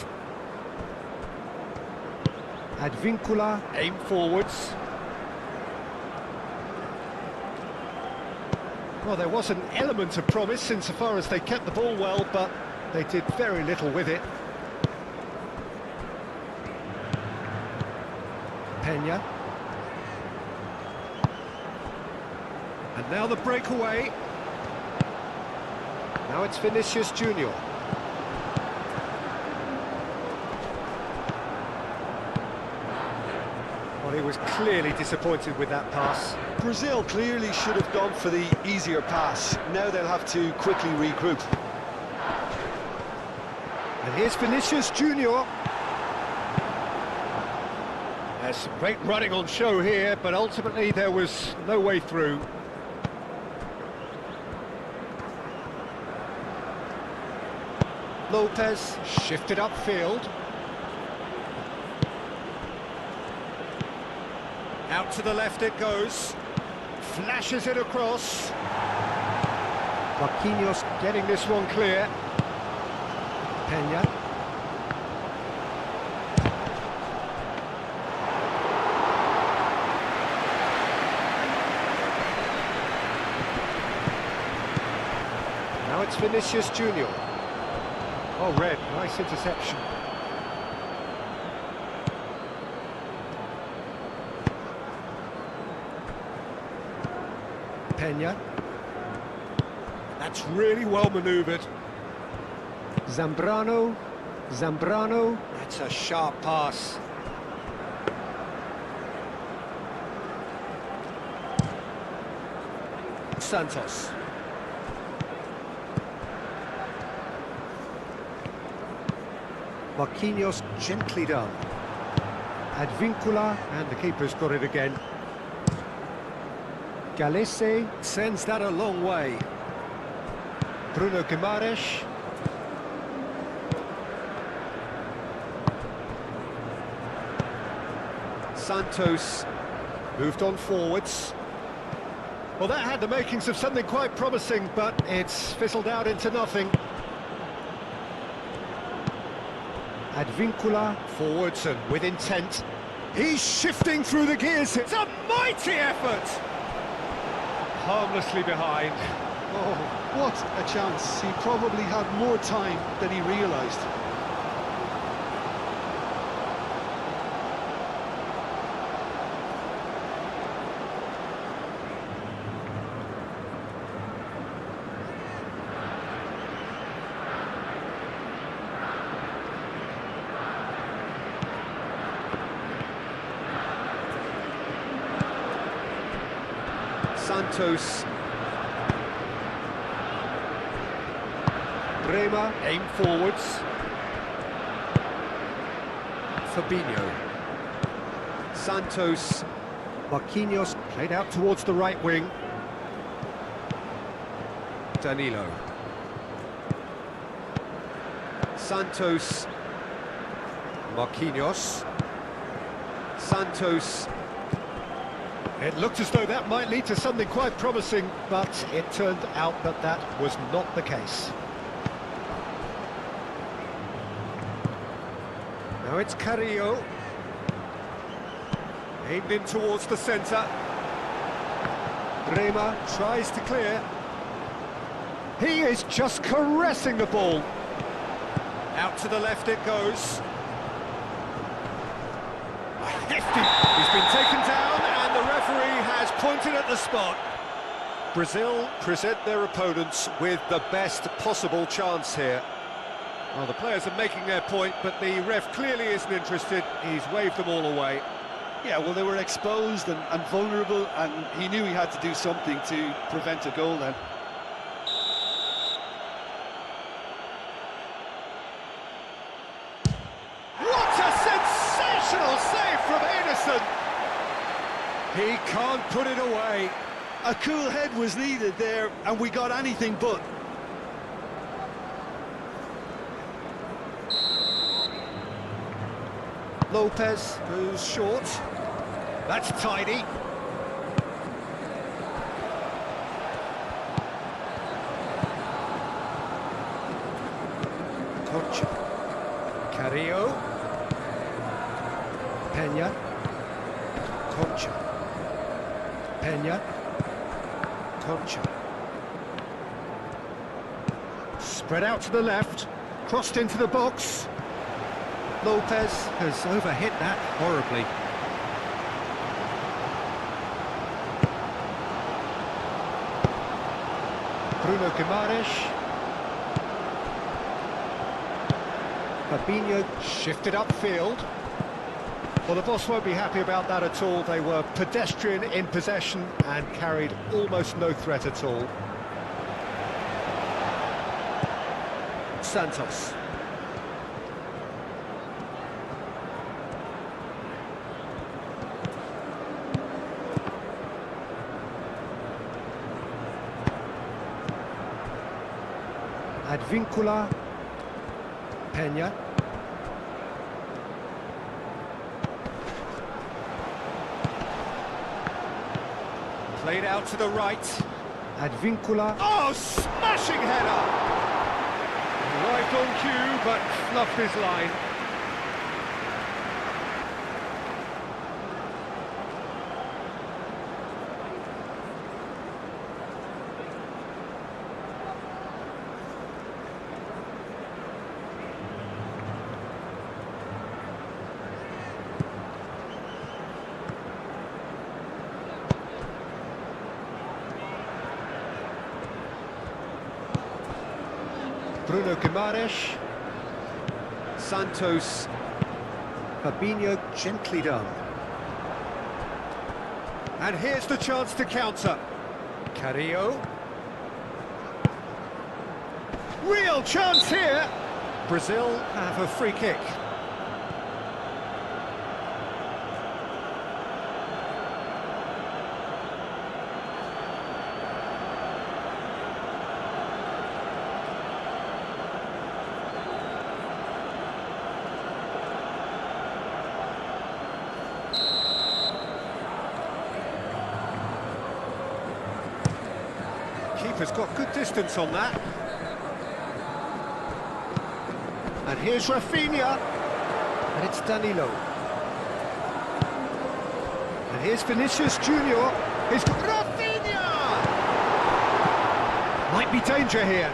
Advincula, aim forwards. Well, there was an element of promise insofar as they kept the ball well, but they did very little with it. Peña. And now the breakaway. Now it's Vinicius Junior. Well, he was clearly disappointed with that pass. Brazil clearly should have gone for the easier pass. Now they'll have to quickly regroup. And here's Vinicius Junior. There's some great running on show here, but ultimately there was no way through. Lopez shifted upfield. Out to the left it goes. Flashes it across. Marquinhos getting this one clear. Peña. Now it's Vinicius Junior. Oh, red, nice interception. Peña. That's really well manoeuvred. Zambrano. That's a sharp pass. Santos. Marquinhos gently done. Advincula, and the keeper's got it again. Galese sends that a long way. Bruno Guimaraes. Santos moved on forwards. Well, that had the makings of something quite promising, but it's fizzled out into nothing. Advincula forwards and with intent. He's shifting through the gears. It's a mighty effort. Harmlessly behind. Oh, what a chance. He probably had more time than he realised. Santos. Bremer, aim forwards. Fabinho. Santos. Marquinhos played out towards the right wing. Danilo. Santos. Marquinhos. Santos. It looked as though that might lead to something quite promising, but it turned out that that was not the case. Now it's Carrillo. Aimed in towards the centre. Rema tries to clear. He is just caressing the ball. Out to the left it goes. Hefty. He's been taken down and the referee has pointed at the spot. Brazil present their opponents with the best possible chance here. Well, the players are making their point, but the ref clearly isn't interested. He's waved them all away. Yeah, well, they were exposed and vulnerable, and he knew he had to do something to prevent a goal then. What a sensational save from Edison! He can't put it away. A cool head was needed there, and we got anything but. Lopez goes short. That's tidy. Concha. Carrillo. Peña. Concha. Peña. Concha. Spread out to the left. Crossed into the box. Lopez has overhit that horribly. Bruno Guimaraes. Fabinho shifted upfield. Well, the boss won't be happy about that at all. They were pedestrian in possession and carried almost no threat at all. Santos. Advíncula. Peña. Played out to the right. Advíncula. Oh, smashing header! Arrived on cue, but fluffed his line. Bruno Guimaraes. Santos. Fabinho gently done. And here's the chance to counter. Carrillo. Real chance here. Brazil have a free kick. Keeper's got good distance on that. And here's Rafinha. And it's Danilo. And here's Vinicius Junior. He's Rafinha! Might be danger here.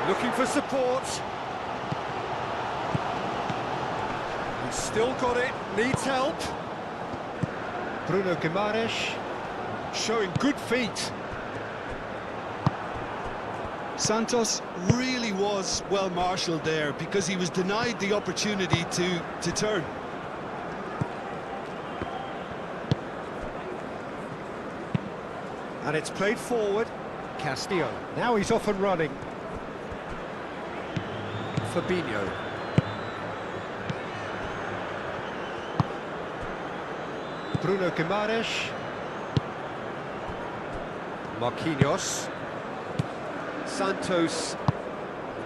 Looking for support. He's still got it. Needs help. Bruno Guimaraes. Showing good feet. Santos really was well marshalled there because he was denied the opportunity to turn. And it's played forward. Castillo. Now he's off and running. Fabinho. Bruno Guimaraes. Marquinhos. Santos.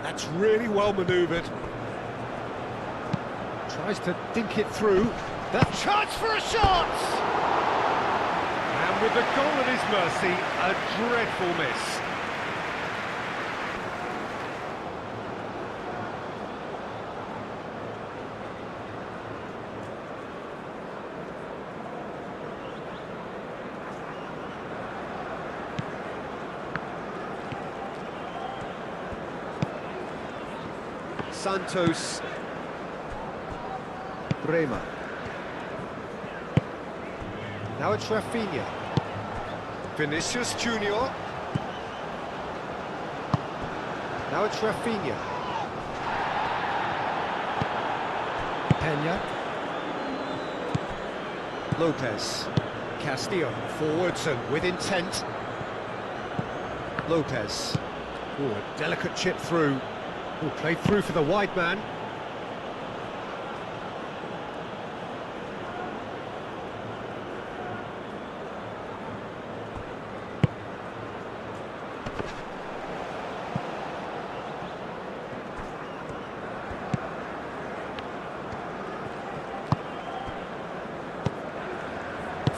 That's really well manoeuvred. Tries to dink it through. The chance for a shot! And with the goal at his mercy, a dreadful miss. Santos. Bremer. Now it's Rafinha. Vinicius Junior. Now it's Rafinha. Peña. Lopez. Castillo. Forwards and with intent. Lopez. Oh, a delicate chip through. Oh, played through for the wide man.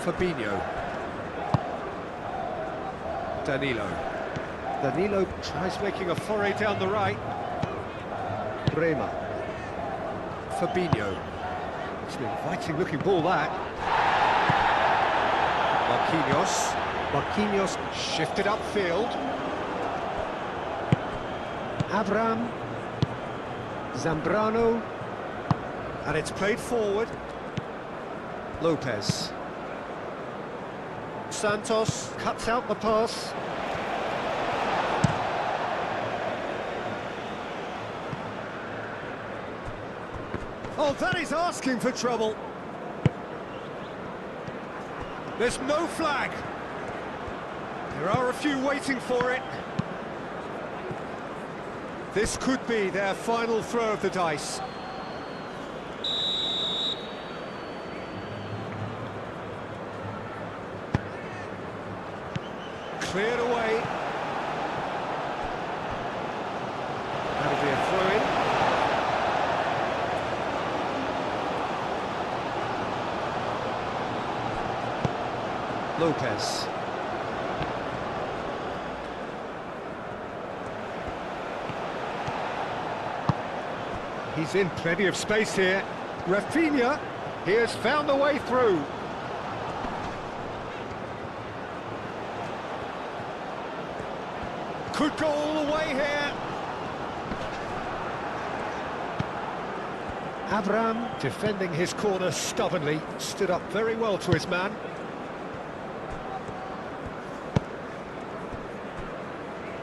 Fabinho. Danilo. Danilo tries making a foray down the right. Bremer. Fabinho. It's an inviting looking ball, that. Marquinhos. Marquinhos shifted upfield. Abraham. Zambrano. And it's played forward. Lopez. Santos cuts out the pass. Oh, that is asking for trouble. There's no flag. There are a few waiting for it. This could be their final throw of the dice. Cleared away. That'll be a throw-in. Lopez. He's in plenty of space here. Rafinha, he has found the way through. Could go all the way here. Abraham, defending his corner stubbornly, stood up very well to his man.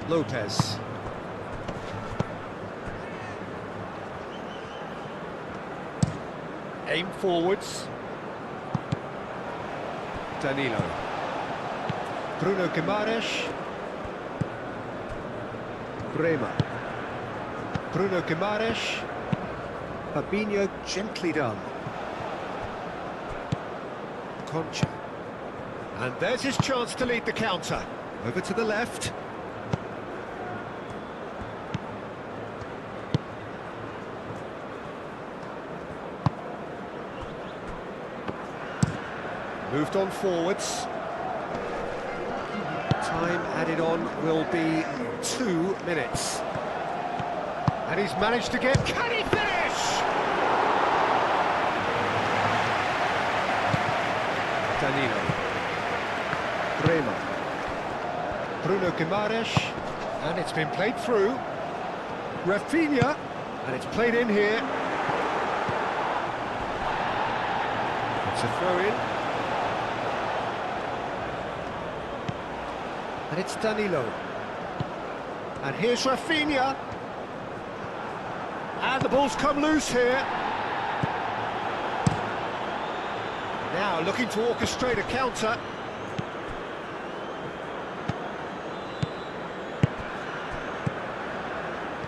Lopez. Aim forwards. Danilo. Bruno Guimaraes. Bremer. Bruno Guimaraes. Fabinho gently done. Concha. And there's his chance to lead the counter. Over to the left. Moved on forwards. Time added on will be 2 minutes. And he's managed to get... Can he finish? Danilo. Bremer. Bruno Guimaraes. And it's been played through. Rafinha. And it's played in here. It's a throw-in. And it's Danilo. And here's Rafinha. And the ball's come loose here. Now looking to orchestrate a counter.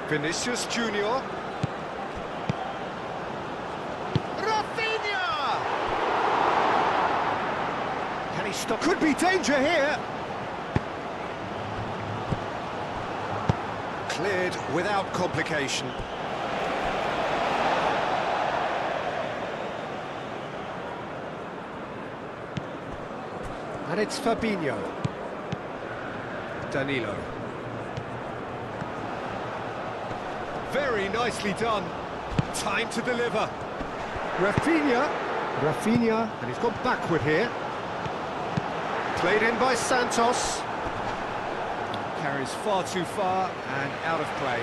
Vinicius Junior. Rafinha! He stopped. Could be danger here. Cleared without complication. And it's Fabinho. Danilo. Very nicely done. Time to deliver. Rafinha, and he's gone backward here. Played in by Santos. Carries far too far and out of play.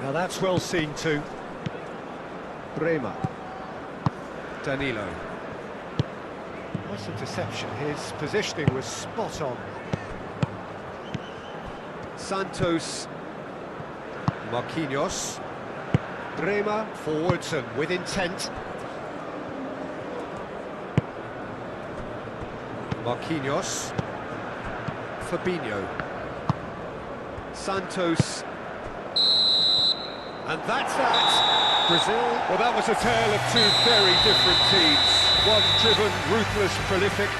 Now that's well seen too. Bremer. Danilo. Nice interception. His positioning was spot on. Santos. Marquinhos. Bremer forwards and with intent. Marquinhos. Fabinho. Santos. And that's that. Brazil. Well, that was a tale of two very different teams. One driven, ruthless, prolific.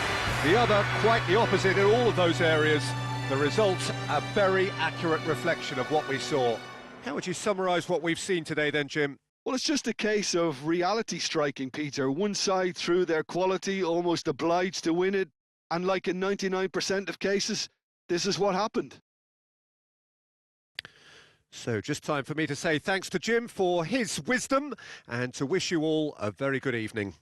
The other quite the opposite in all of those areas. The result, a very accurate reflection of what we saw. How would you summarise what we've seen today then, Jim? Well, it's just a case of reality striking, Peter. One side, through their quality, almost obliged to win it. And like in 99% of cases, this is what happened. So just time for me to say thanks to Jim for his wisdom and to wish you all a very good evening.